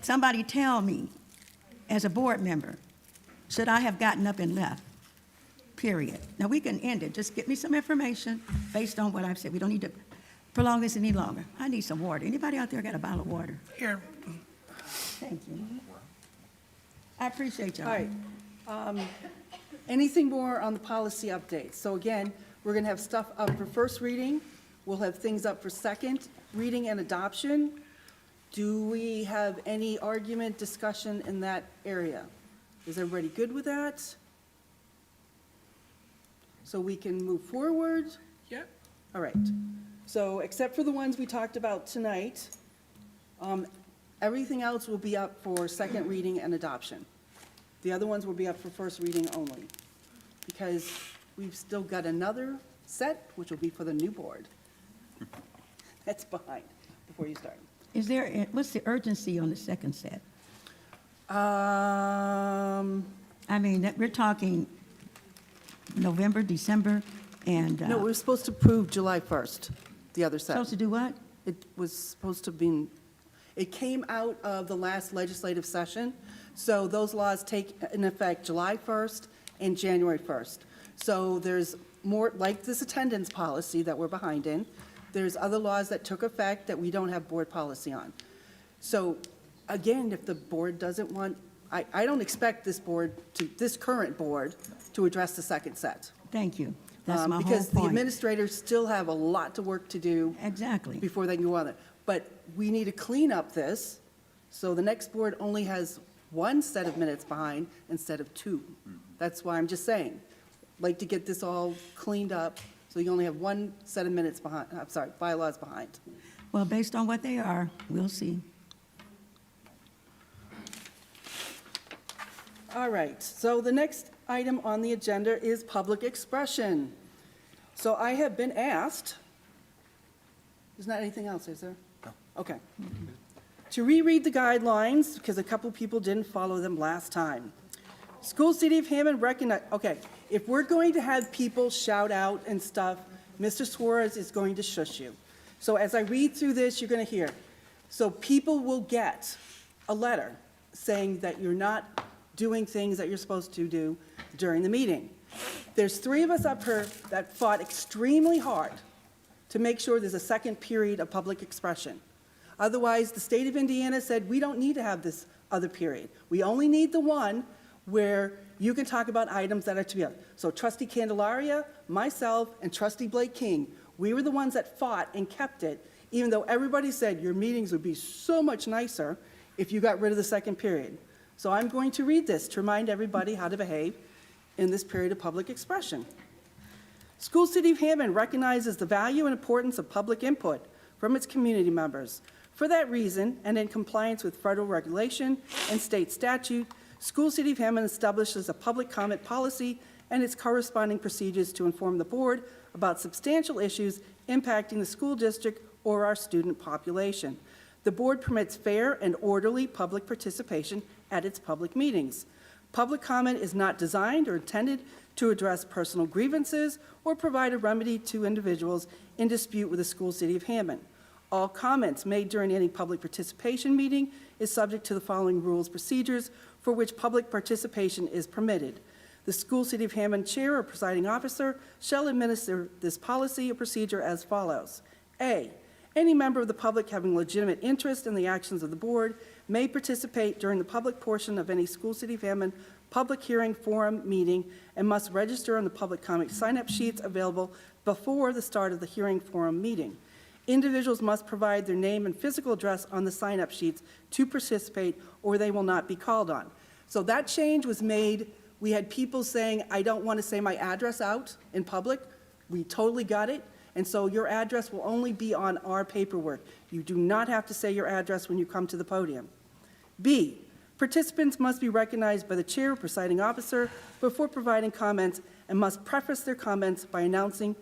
B: Somebody tell me, as a board member, should I have gotten up and left? Period. Now, we can end it. Just get me some information based on what I've said. We don't need to prolong this any longer. I need some water. Anybody out there got a bottle of water?
E: Here,
B: Thank you. I appreciate y'all.
A: All right. Anything more on the policy updates? So again, we're going to have stuff up for first reading. We'll have things up for second reading and adoption. Do we have any argument, discussion in that area? Is everybody good with that? So we can move forward?
E: yep.
A: All right. So except for the ones we talked about tonight, everything else will be up for second reading and adoption. The other ones will be up for first reading only, because we've still got another set, which will be for the new board. That's behind, before you start.
B: Is there, what's the urgency on the second set? I mean, we're talking November, December, and.
A: No, we were supposed to approve July 1st, the other set.
B: Supposed to do what?
A: It was supposed to be, it came out of the last legislative session, so those laws take in effect July 1st and January 1st. So there's more, like this attendance policy that we're behind in, there's other laws that took effect that we don't have board policy on. So again, if the board doesn't want, I don't expect this board to, this current board to address the second set.
B: Thank you. That's my whole
A: Because the
B: point.
A: administrators still have a lot to work to do
B: Exactly.
A: before they can go on it. But we need to clean up this, so the next board only has one set of minutes behind instead of two. That's why I'm just saying, like to get this all cleaned up, so you only have one set of minutes behind, I'm sorry, bylaws behind.
B: Well, based on what they are, we'll see.
A: All right, so the next item on the agenda is public expression. So I have been asked, there's not anything else, is there? No. Okay. To reread the guidelines, because a couple people didn't follow them last time. School City of Hammond recognize, okay, if we're going to have people shout out and stuff, Mr. Suarez is going to shush you. So as I read through this, you're going to hear. So people will get a letter saying that you're not doing things that you're supposed to do during the meeting. There's three of us up here that fought extremely hard to make sure there's a second period of public expression. Otherwise, the state of Indiana said, we don't need to have this other period. We only need the one where you can talk about items that are to be on. So Trustee Candelaria, myself, and Trustee Blake King, we were the ones that fought and kept it, even though everybody said your meetings would be so much nicer if you got rid of the second period. So I'm going to read this to remind everybody how to behave in this period of public expression. School City of Hammond recognizes the value and importance of public input from its community members. For that reason, and in compliance with federal regulation and state statute, School City of Hammond establishes a public comment policy and its corresponding procedures to inform the board about substantial issues impacting the school district or our student population. The board permits fair and orderly public participation at its public meetings. Public comment is not designed or intended to address personal grievances or provide a remedy to individuals in dispute with the School City of Hammond. All comments made during any public participation meeting is subject to the following rules, procedures for which public participation is permitted. The School City of Hammond Chair or presiding officer shall administer this policy or procedure as follows. A, any member of the public having legitimate interest in the actions of the board may participate during the public portion of any School City of Hammond public hearing, forum, meeting, and must register on the public comment sign-up sheets available before the start of the hearing, forum, meeting. Individuals must provide their name and physical address on the sign-up sheets to participate, or they will not be called on. So that change was made. We had people saying, I don't want to say my address out in public. We totally got it. And so your address will only be on our paperwork. You do not have to say your address when you come to the podium. B, participants must be recognized by the chair or presiding officer before providing comments and must preface their comments by announcing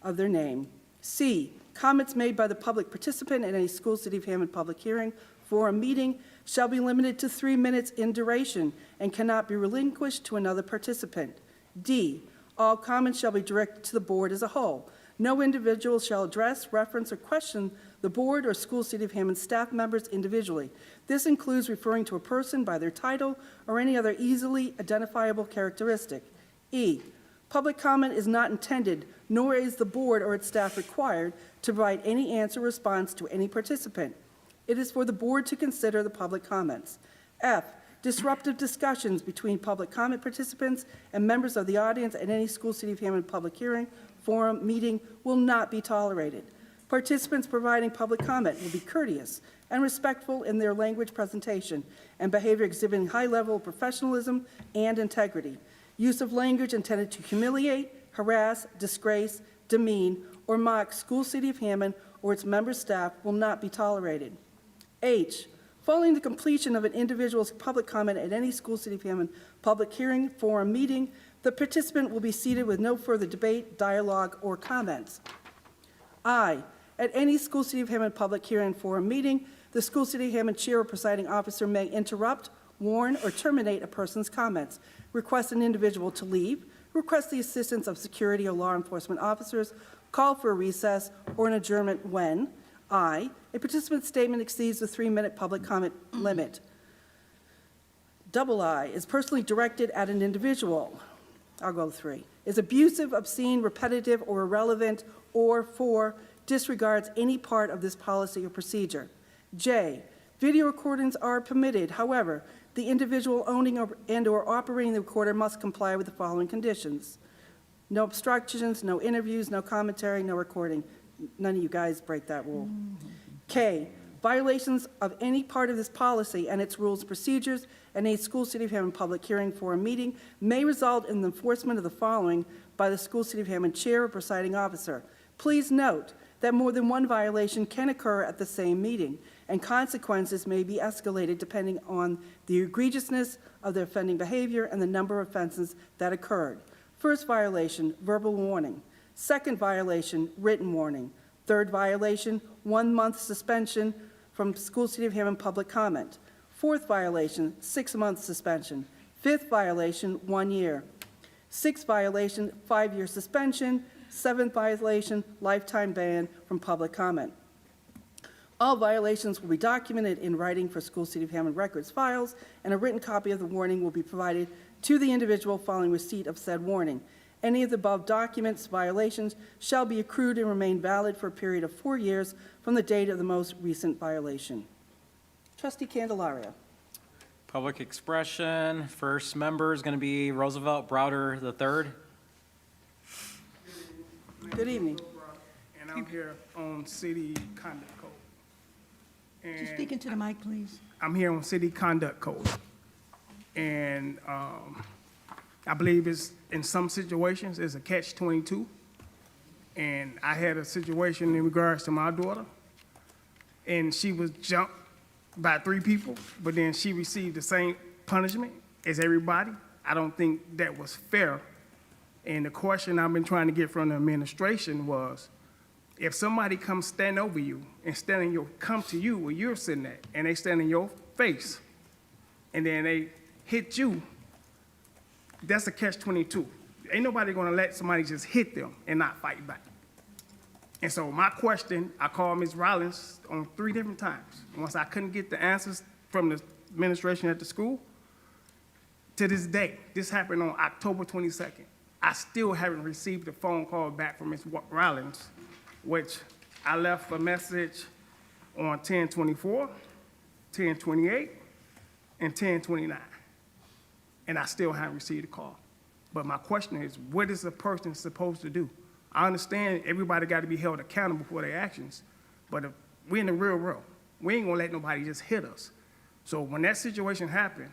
A: of their name. C, comments made by the public participant in any School City of Hammond public hearing, forum, meeting shall be limited to 3 minutes in duration and cannot be relinquished to another participant. D, all comments shall be directed to the board as a whole. No individual shall address, reference, or question the board or School City of Hammond staff members individually. This includes referring to a person by their title or any other easily identifiable characteristic. E, public comment is not intended, nor is the board or its staff required to provide any answer or response to any participant. It is for the board to consider the public comments. F, disruptive discussions between public comment participants and members of the audience at any School City of Hammond public hearing, forum, meeting will not be tolerated. Participants providing public comment will be courteous and respectful in their language presentation and behavior exhibiting high level of professionalism and integrity. Use of language intended to humiliate, harass, disgrace, demean, or mock School City of Hammond or its member staff will not be tolerated. H, following the completion of an individual's public comment at any School City of Hammond public hearing, forum, meeting, the participant will be seated with no further debate, dialogue, or comments. I, at any School City of Hammond public hearing, forum, meeting, the School City of Hammond chair or presiding officer may interrupt, warn, or terminate a person's comments, request an individual to leave, request the assistance of security or law enforcement officers, call for a recess or an adjournment when I, a participant's statement exceeds the 3-minute public comment limit. Double I, is personally directed at an individual. I'll go 3. Is abusive, obscene, repetitive, or irrelevant, or 4, disregards any part of this policy or procedure. J, video recordings are permitted. However, the individual owning and/or operating the recorder must comply with the following conditions. No obstructions, no interviews, no commentary, no recording. None of you guys break that rule. K, violations of any part of this policy and its rules and procedures and any school, city of Hammond public hearing for a meeting may result in the enforcement of the following by the school, city of Hammond chair or presiding officer. Please note that more than one violation can occur at the same meeting, and consequences may be escalated depending on the egregiousness of the offending behavior and the number of offenses that occurred. First violation, verbal warning. Second violation, written warning. Third violation, 1 month suspension from school, city of Hammond public comment. Fourth violation, 6 month suspension. Fifth violation, 1 year. Sixth violation, 5-year suspension. Seventh violation, lifetime ban from public comment. All violations will be documented in writing for school, city of Hammond records files, and a written copy of the warning will be provided to the individual following receipt of said warning. Any of the above documents, violations, shall be accrued and remain valid for a period of 4 years from the date of the most recent violation. Trustee Candelario.
G: Public expression, first member is going to be Roosevelt Browder III.
A: Good evening.
H: And I'm here on city conduct code.
B: Just
H: And
B: speak into the mic, please.
H: I'm here on city conduct code. And I believe it's, in some situations, it's a catch-22. And I had a situation in regards to my daughter, and she was jumped by 3 people, but then she received the same punishment as everybody. I don't think that was fair. And the question I've been trying to get from the administration was, if somebody comes stand over you and come to you where you're sitting at, and they stand in your face, and then they hit you, that's a catch-22. Ain't nobody gonna let somebody just hit them and not fight back. And so my question, I called Ms. Rollins on 3 different times. Once I couldn't get the answers from the administration at the school, to this day, this happened on October 22nd. I still haven't received a phone call back from Ms. Rollins, which I left a message on 10/24, 10/28, and 10/29. And I still haven't received a call. But my question is, what is a person supposed to do? I understand everybody got to be held accountable for their actions, but if we're in the real world, we ain't gonna let nobody just hit us. So when that situation happened,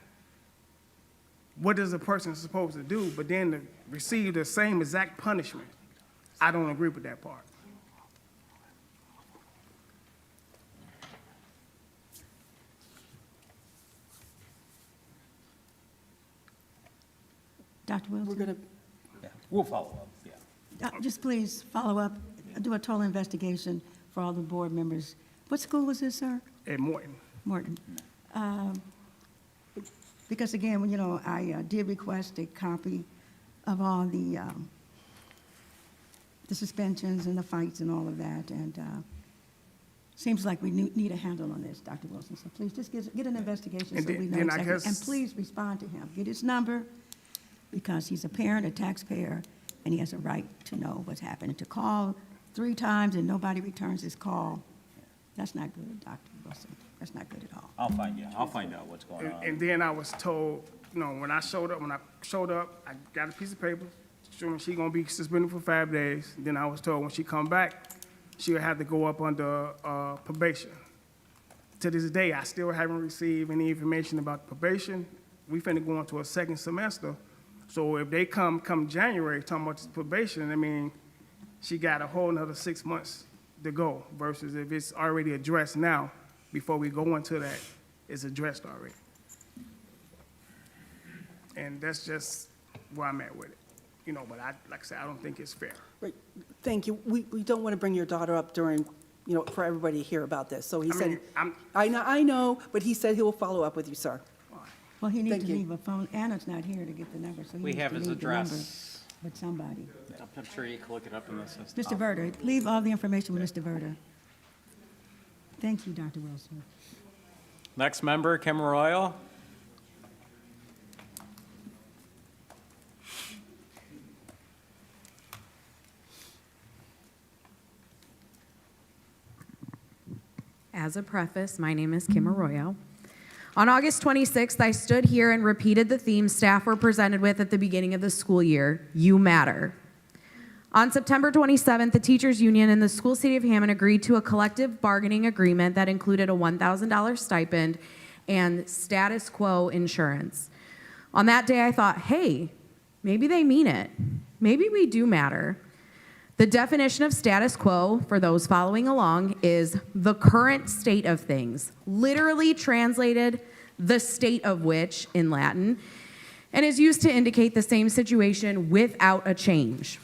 H: what is a person supposed to do, but then to receive the same exact punishment? I don't agree with that part.
B: Dr. Wilson?
A: We're going to,
D: Yeah, we'll follow up, yeah.
B: Just please follow up, do a total investigation for all the board members. What school was this, sir?
H: At Morton,
B: Morton. Because again, you know, I did request a copy of all the suspensions and the fights and all of that, and seems like we need a handle on this, Dr. Wilson. So please just get an investigation
H: And
B: so we know
H: then I
B: exactly.
H: guess-
B: And please respond to him. Get his number, because he's a parent, a taxpayer, and he has a right to know what's happening. To call 3 times and nobody returns his call, that's not good, Dr. Wilson. That's not good at all.
D: I'll find out what's going on.
H: and then I was told, you know, when I showed up, I got a piece of paper showing she gonna be suspended for 5 days. Then I was told when she come back, she would have to go up under probation. To this day, I still haven't received any information about probation. We finna go into a 2nd semester. So if they come January talking about this probation, I mean, she got a whole nother 6 months to go versus if it's already addressed now, before we go into that, it's addressed already. And that's just where I'm at with it. You know, but like I said, I don't think it's fair.
A: right, thank you. We don't want to bring your daughter up during, you know, for everybody to hear about this. So he
H: I
A: said,
H: mean,
A: I know, but he said he will follow up with you, sir.
B: Well, he needs
A: Thank
B: to
A: you.
B: leave a phone. Anna's not here to get the number, so he
G: We
B: needs
G: have
B: to
G: his
B: leave the number
G: address.
B: with somebody.
G: I'm sure you can look it up in the system.
B: Mr. Verder, leave all the information with Mr. Verder. Thank you, Dr. Wilson.
G: Next member, Kim Royal.
I: As a preface, my name is Kim Arroyo. On August 26th, I stood here and repeated the theme staff were presented with at the beginning of the school year, You Matter. On September 27th, the teachers union and the school city of Hammond agreed to a collective bargaining agreement that included a $1,000 stipend and status quo insurance. On that day, I thought, hey, maybe they mean it. Maybe we do matter. The definition of status quo, for those following along, is the current state of things, literally translated the state of which in Latin, and is used to indicate the same situation without a change.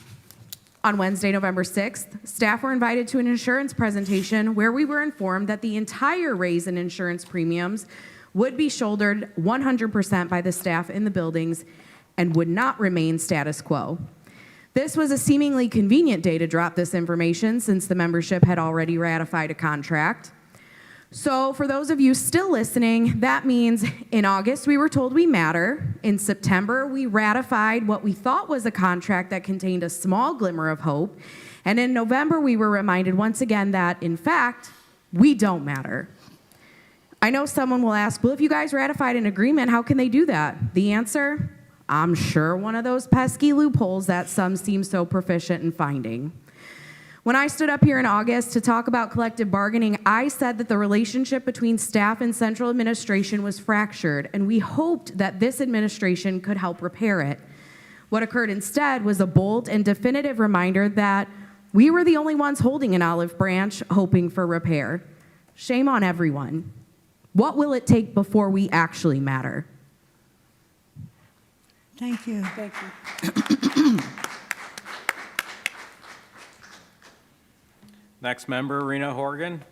I: On Wednesday, November 6th, staff were invited to an insurance presentation where we were informed that the entire raise in insurance premiums would be shouldered 100% by the staff in the buildings and would not remain status quo. This was a seemingly convenient day to drop this information since the membership had already ratified a contract. So for those of you still listening, that means in August we were told we matter. In September we ratified what we thought was a contract that contained a small glimmer of hope. And in November we were reminded once again that, in fact, we don't matter. I know someone will ask, well, if you guys ratified an agreement, how can they do that? The answer? I'm sure one of those pesky loopholes that some seem so proficient in finding. When I stood up here in August to talk about collective bargaining, I said that the relationship between staff and central administration was fractured, and we hoped that this administration could help repair it. What occurred instead was a bold and definitive reminder that we were the only ones holding an olive branch, hoping for repair. Shame on everyone. What will it take before we actually matter?
B: Thank you.
A: Thank you.
G: Next member, Rena Horgan.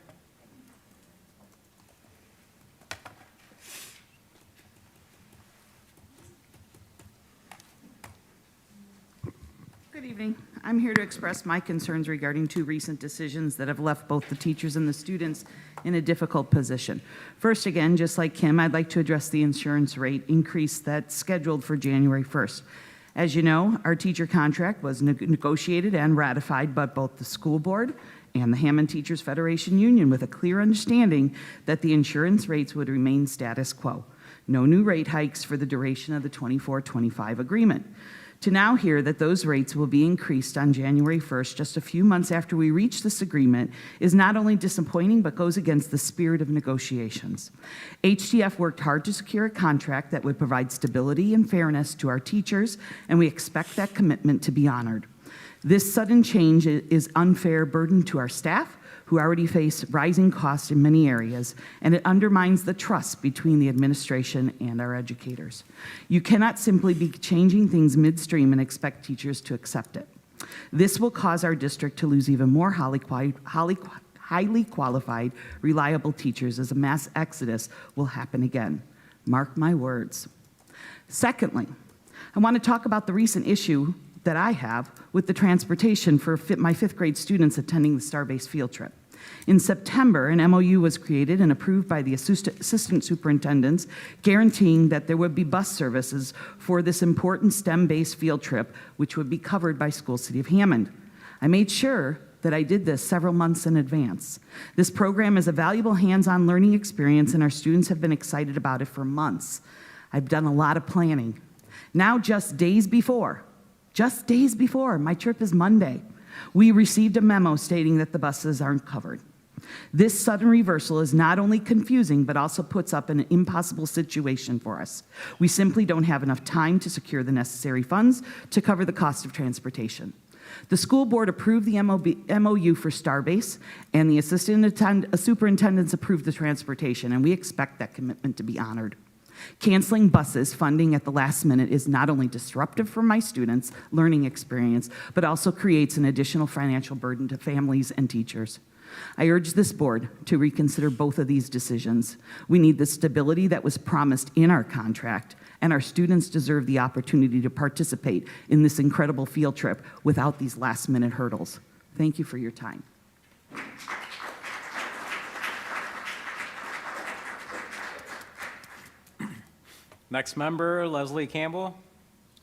J: Good evening. I'm here to express my concerns regarding two recent decisions that have left both the teachers and the students in a difficult position. First, again, just like Kim, I'd like to address the insurance rate increase that's scheduled for January 1st. As you know, our teacher contract was negotiated and ratified by both the school board and the Hammond Teachers Federation Union with a clear understanding that the insurance rates would remain status quo. No new rate hikes for the duration of the 24-25 agreement. To now hear that those rates will be increased on January 1st, just a few months after we reach this agreement, is not only disappointing, but goes against the spirit of negotiations. HTF worked hard to secure a contract that would provide stability and fairness to our teachers, and we expect that commitment to be honored. This sudden change is unfair burden to our staff, who already face rising costs in many areas, and it undermines the trust between the administration and our educators. You cannot simply be changing things midstream and expect teachers to accept it. This will cause our district to lose even more highly qualified, reliable teachers as a mass exodus will happen again. Mark my words. Secondly, I want to talk about the recent issue that I have with the transportation for my fifth grade students attending the Star-based field trip. In September, an MOU was created and approved by the assistant superintendents, guaranteeing that there would be bus services for this important STEM-based field trip, which would be covered by School City of Hammond. I made sure that I did this several months in advance. This program is a valuable hands-on learning experience, and our students have been excited about it for months. I've done a lot of planning. Now, just days before, my trip is Monday, we received a memo stating that the buses aren't covered. This sudden reversal is not only confusing, but also puts up an impossible situation for us. We simply don't have enough time to secure the necessary funds to cover the cost of transportation. The school board approved the MOU for Starbase, and the assistant superintendents approved the transportation, and we expect that commitment to be honored. Canceling buses funding at the last minute is not only disruptive for my students' learning experience, but also creates an additional financial burden to families and teachers. I urge this board to reconsider both of these decisions. We need the stability that was promised in our contract, and our students deserve the opportunity to participate in this incredible field trip without these last-minute hurdles. Thank you for your time.
G: Next member, Leslie Campbell.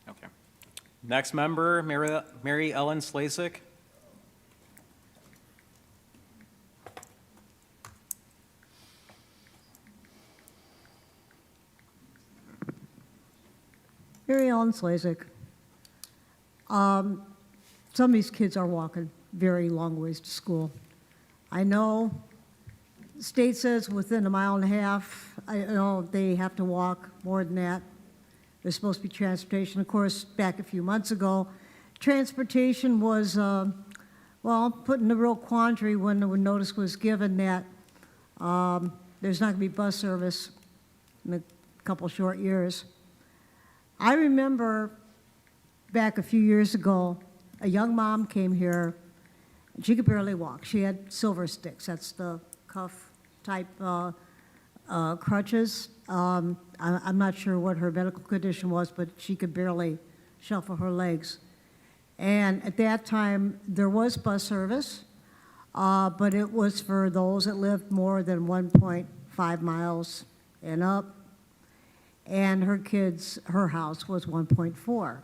G: Okay. Next member, Mary Ellen Slasik.
K: Mary Ellen Slasik. some of these kids are walking very long ways to school. I know the state says within a mile and a half. I know they have to walk more than that. There's supposed to be transportation. Of course, back a few months ago, transportation was, put in a real quandary when the notice was given that there's not going to be bus service in a couple short years. I remember back a few years ago, a young mom came here. She could barely walk. She had silver sticks. That's the cuff type crutches. I'm not sure what her medical condition was, but she could barely shuffle her legs. And at that time, there was bus service, but it was for those that lived more than 1.5 miles and up. And her house was 1.4.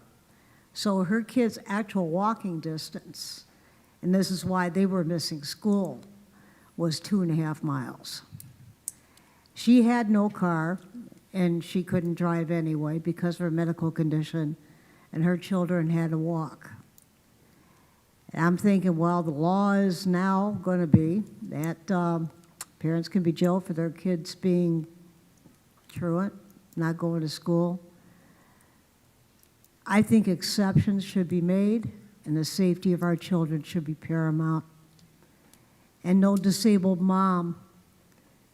K: So her kids' actual walking distance, and this is why they were missing school, was 2.5 miles. She had no car, and she couldn't drive anyway because of her medical condition, and her children had to walk. And I'm thinking, well, the law is now going to be that parents can be jailed for their kids being truant, not going to school. I think exceptions should be made, and the safety of our children should be paramount. And no disabled mom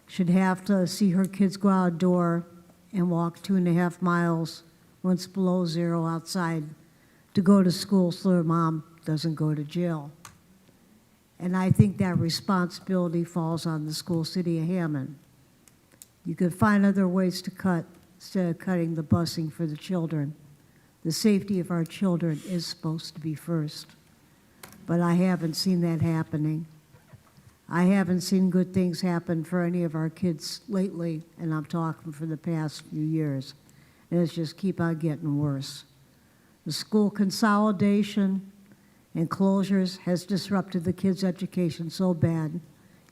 K: should have to see her kids go out the door and walk 2.5 miles when it's below zero outside to go to school so their mom doesn't go to jail. And I think that responsibility falls on the school city of Hammond. You could find other ways to cut instead of cutting the busing for the children. The safety of our children is supposed to be first. But I haven't seen that happening. I haven't seen good things happen for any of our kids lately, and I'm talking for the past few years. And it's just keep on getting worse. The school consolidation and closures has disrupted the kids' education so bad.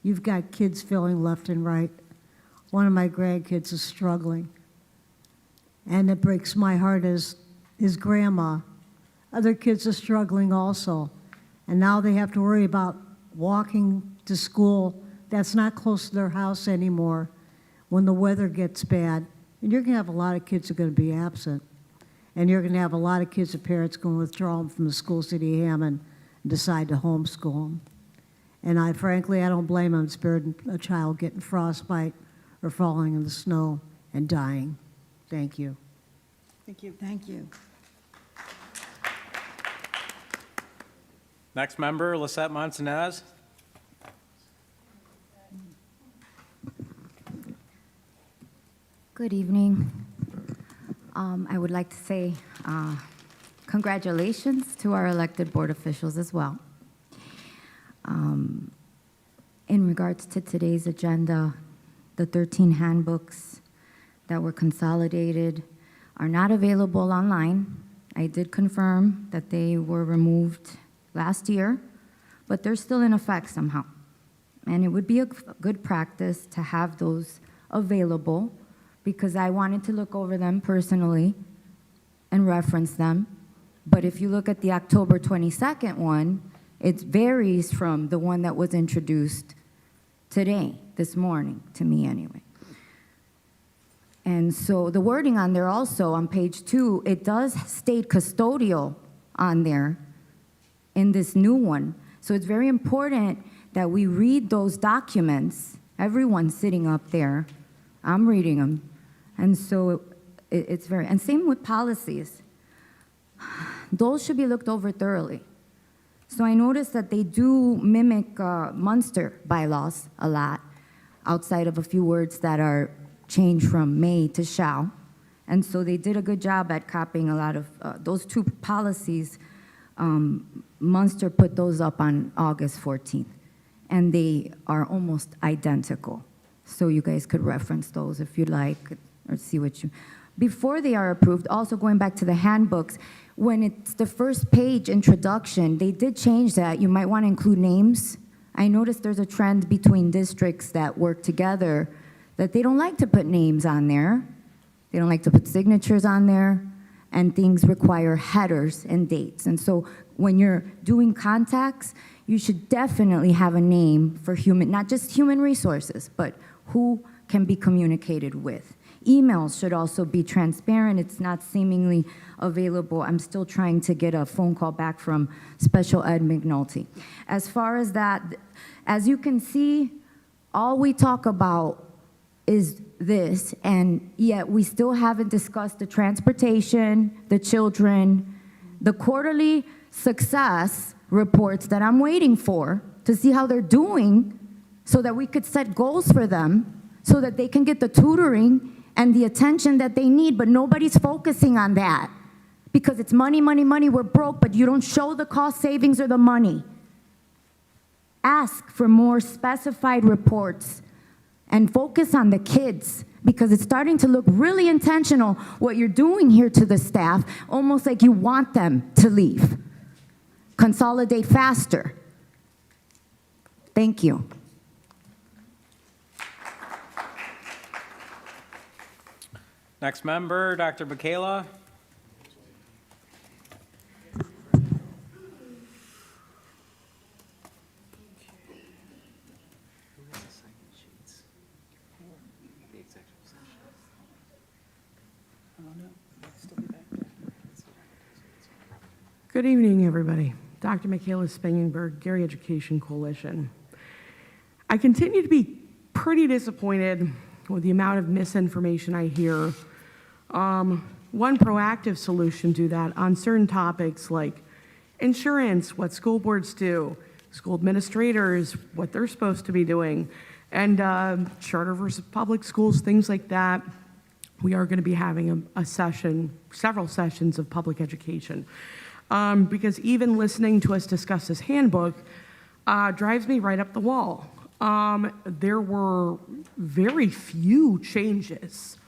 K: You've got kids failing left and right. One of my grandkids is struggling. And it breaks my heart as his grandma. Other kids are struggling also. And now they have to worry about walking to school that's not close to their house anymore when the weather gets bad. And you're going to have a lot of kids that are going to be absent. And you're going to have a lot of kids and parents going to withdraw them from the school city of Hammond and decide to homeschool them. And frankly, I don't blame them. It's better than a child getting frostbite or falling in the snow and dying. Thank you.
B: Thank you. Thank you.
G: Next member, Lisette Montanez.
L: Good evening. I would like to say congratulations to our elected board officials as well. In regards to today's agenda, the 13 handbooks that were consolidated are not available online. I did confirm that they were removed last year, but they're still in effect somehow. And it would be a good practice to have those available because I wanted to look over them personally and reference them. But if you look at the October 22nd one, it varies from the one that was introduced today, this morning, to me anyway. And so the wording on there also, on page 2, it does state custodial on there in this new one. So it's very important that we read those documents. Everyone's sitting up there. I'm reading them. And so it's very, and same with policies. Those should be looked over thoroughly. So I noticed that they do mimic Munster bylaws a lot, outside of a few words that are changed from may to shall. And so they did a good job at copying a lot of those two policies. Munster put those up on August 14th, and they are almost identical. So you guys could reference those if you'd like, or see what you... Before they are approved, also going back to the handbooks, when it's the first page introduction, they did change that. You might want to include names. I noticed there's a trend between districts that work together that they don't like to put names on there. They don't like to put signatures on there. and things require headers and dates. And so when you're doing contacts, you should definitely have a name for human, not just human resources, but who can be communicated with. Emails should also be transparent. It's not seemingly available. I'm still trying to get a phone call back from Special Ed McNulty. As far as that, as you can see, all we talk about is this, and yet we still haven't discussed the transportation, the children, the quarterly success reports that I'm waiting for to see how they're doing so that we could set goals for them so that they can get the tutoring and the attention that they need, but nobody's focusing on that because it's money, money, money, we're broke, but you don't show the cost savings or the money. Ask for more specified reports and focus on the kids because it's starting to look really intentional what you're doing here to the staff, almost like you want them to leave. Consolidate faster. Thank you.
G: Next member, Dr. Michaela.
M: Good evening, everybody. Dr. Michaela Spangenberg, Gary Education Coalition. I continue to be pretty disappointed with the amount of misinformation I hear. One proactive solution to that on certain topics like insurance, what school boards do, school administrators, what they're supposed to be doing, and charter versus public schools, things like that. We are going to be having a session, several sessions of public education. Because even listening to us discuss this handbook drives me right up the wall. There were very few changes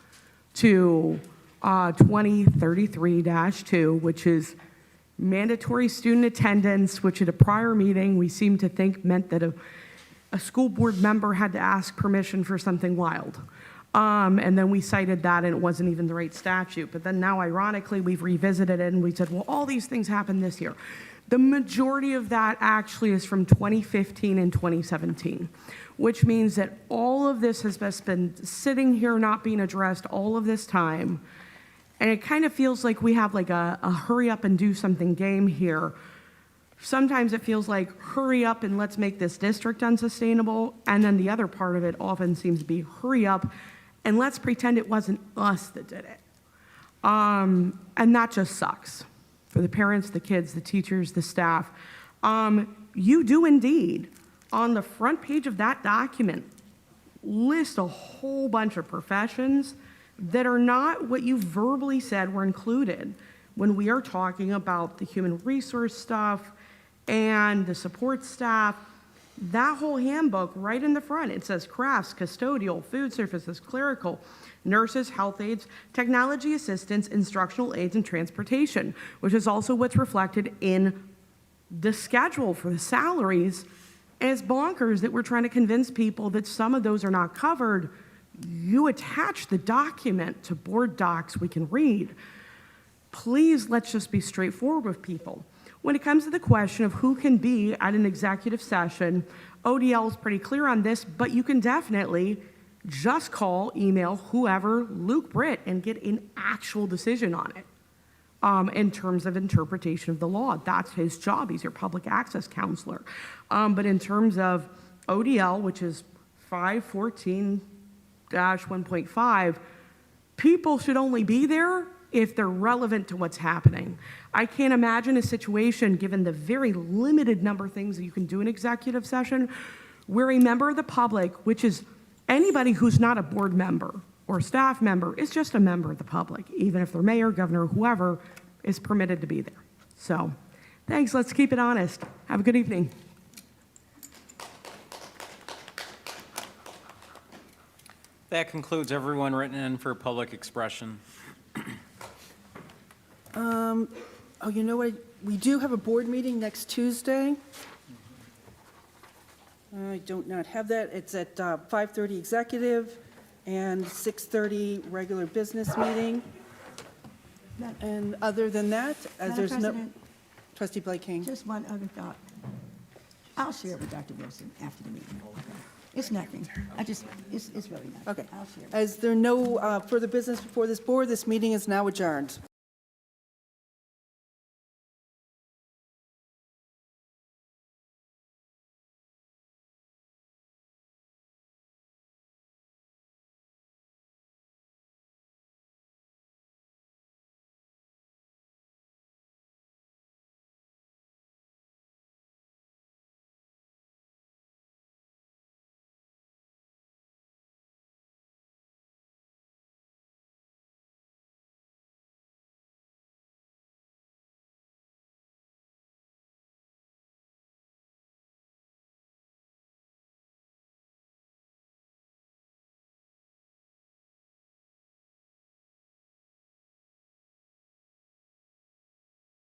M: to 2033-2, which is mandatory student attendance, which at a prior meeting we seemed to think meant that a school board member had to ask permission for something wild. And then we cited that and it wasn't even the right statute. But then now, ironically, we've revisited it and we said, well, all these things happened this year. The majority of that actually is from 2015 and 2017, which means that all of this has just been sitting here not being addressed all of this time. And it kind of feels like we have like a hurry up and do something game here. Sometimes it feels like hurry up and let's make this district unsustainable. And then the other part of it often seems to be hurry up and let's pretend it wasn't us that did it. And that just sucks for the parents, the kids, the teachers, the staff. You do indeed, on the front page of that document, list a whole bunch of professions that are not what you verbally said were included when we are talking about the human resource stuff and the support staff. That whole handbook, right in the front, it says crafts, custodial, food services, clerical, nurses, health aides, technology assistants, instructional aides, and transportation, which is also what's reflected in the schedule for the salaries. As bonkers that we're trying to convince people that some of those are not covered, you attach the document to board docs we can read. Please, let's just be straightforward with people. When it comes to the question of who can be at an executive session, ODL is pretty clear on this, but you can definitely just call, email, whoever, Luke Britt, and get an actual decision on it in terms of interpretation of the law. That's his job. He's your public access counselor. But in terms of ODL, which is 514-1.5, people should only be there if they're relevant to what's happening. I can't imagine a situation, given the very limited number of things that you can do in executive session, where a member of the public, which is anybody who's not a board member or staff member, is just a member of the public, even if they're mayor, governor, whoever, is permitted to be there. So, thanks, let's keep it honest. Have a good evening.
G: That concludes everyone written in for public expression.
A: Oh, you know what? We do have a board meeting next Tuesday. I do not have that. It's at 5:30 executive and 6:30 regular business meeting. And other than that, as
B: Madam
A: there's no...
B: President,
A: Trustee Blake King.
B: just one other thought. I'll share it with Dr. Wilson after the meeting. It's nothing. it's really nothing.
A: Okay.
B: I'll share it.
A: As there are no further business before this board, this meeting is now adjourned.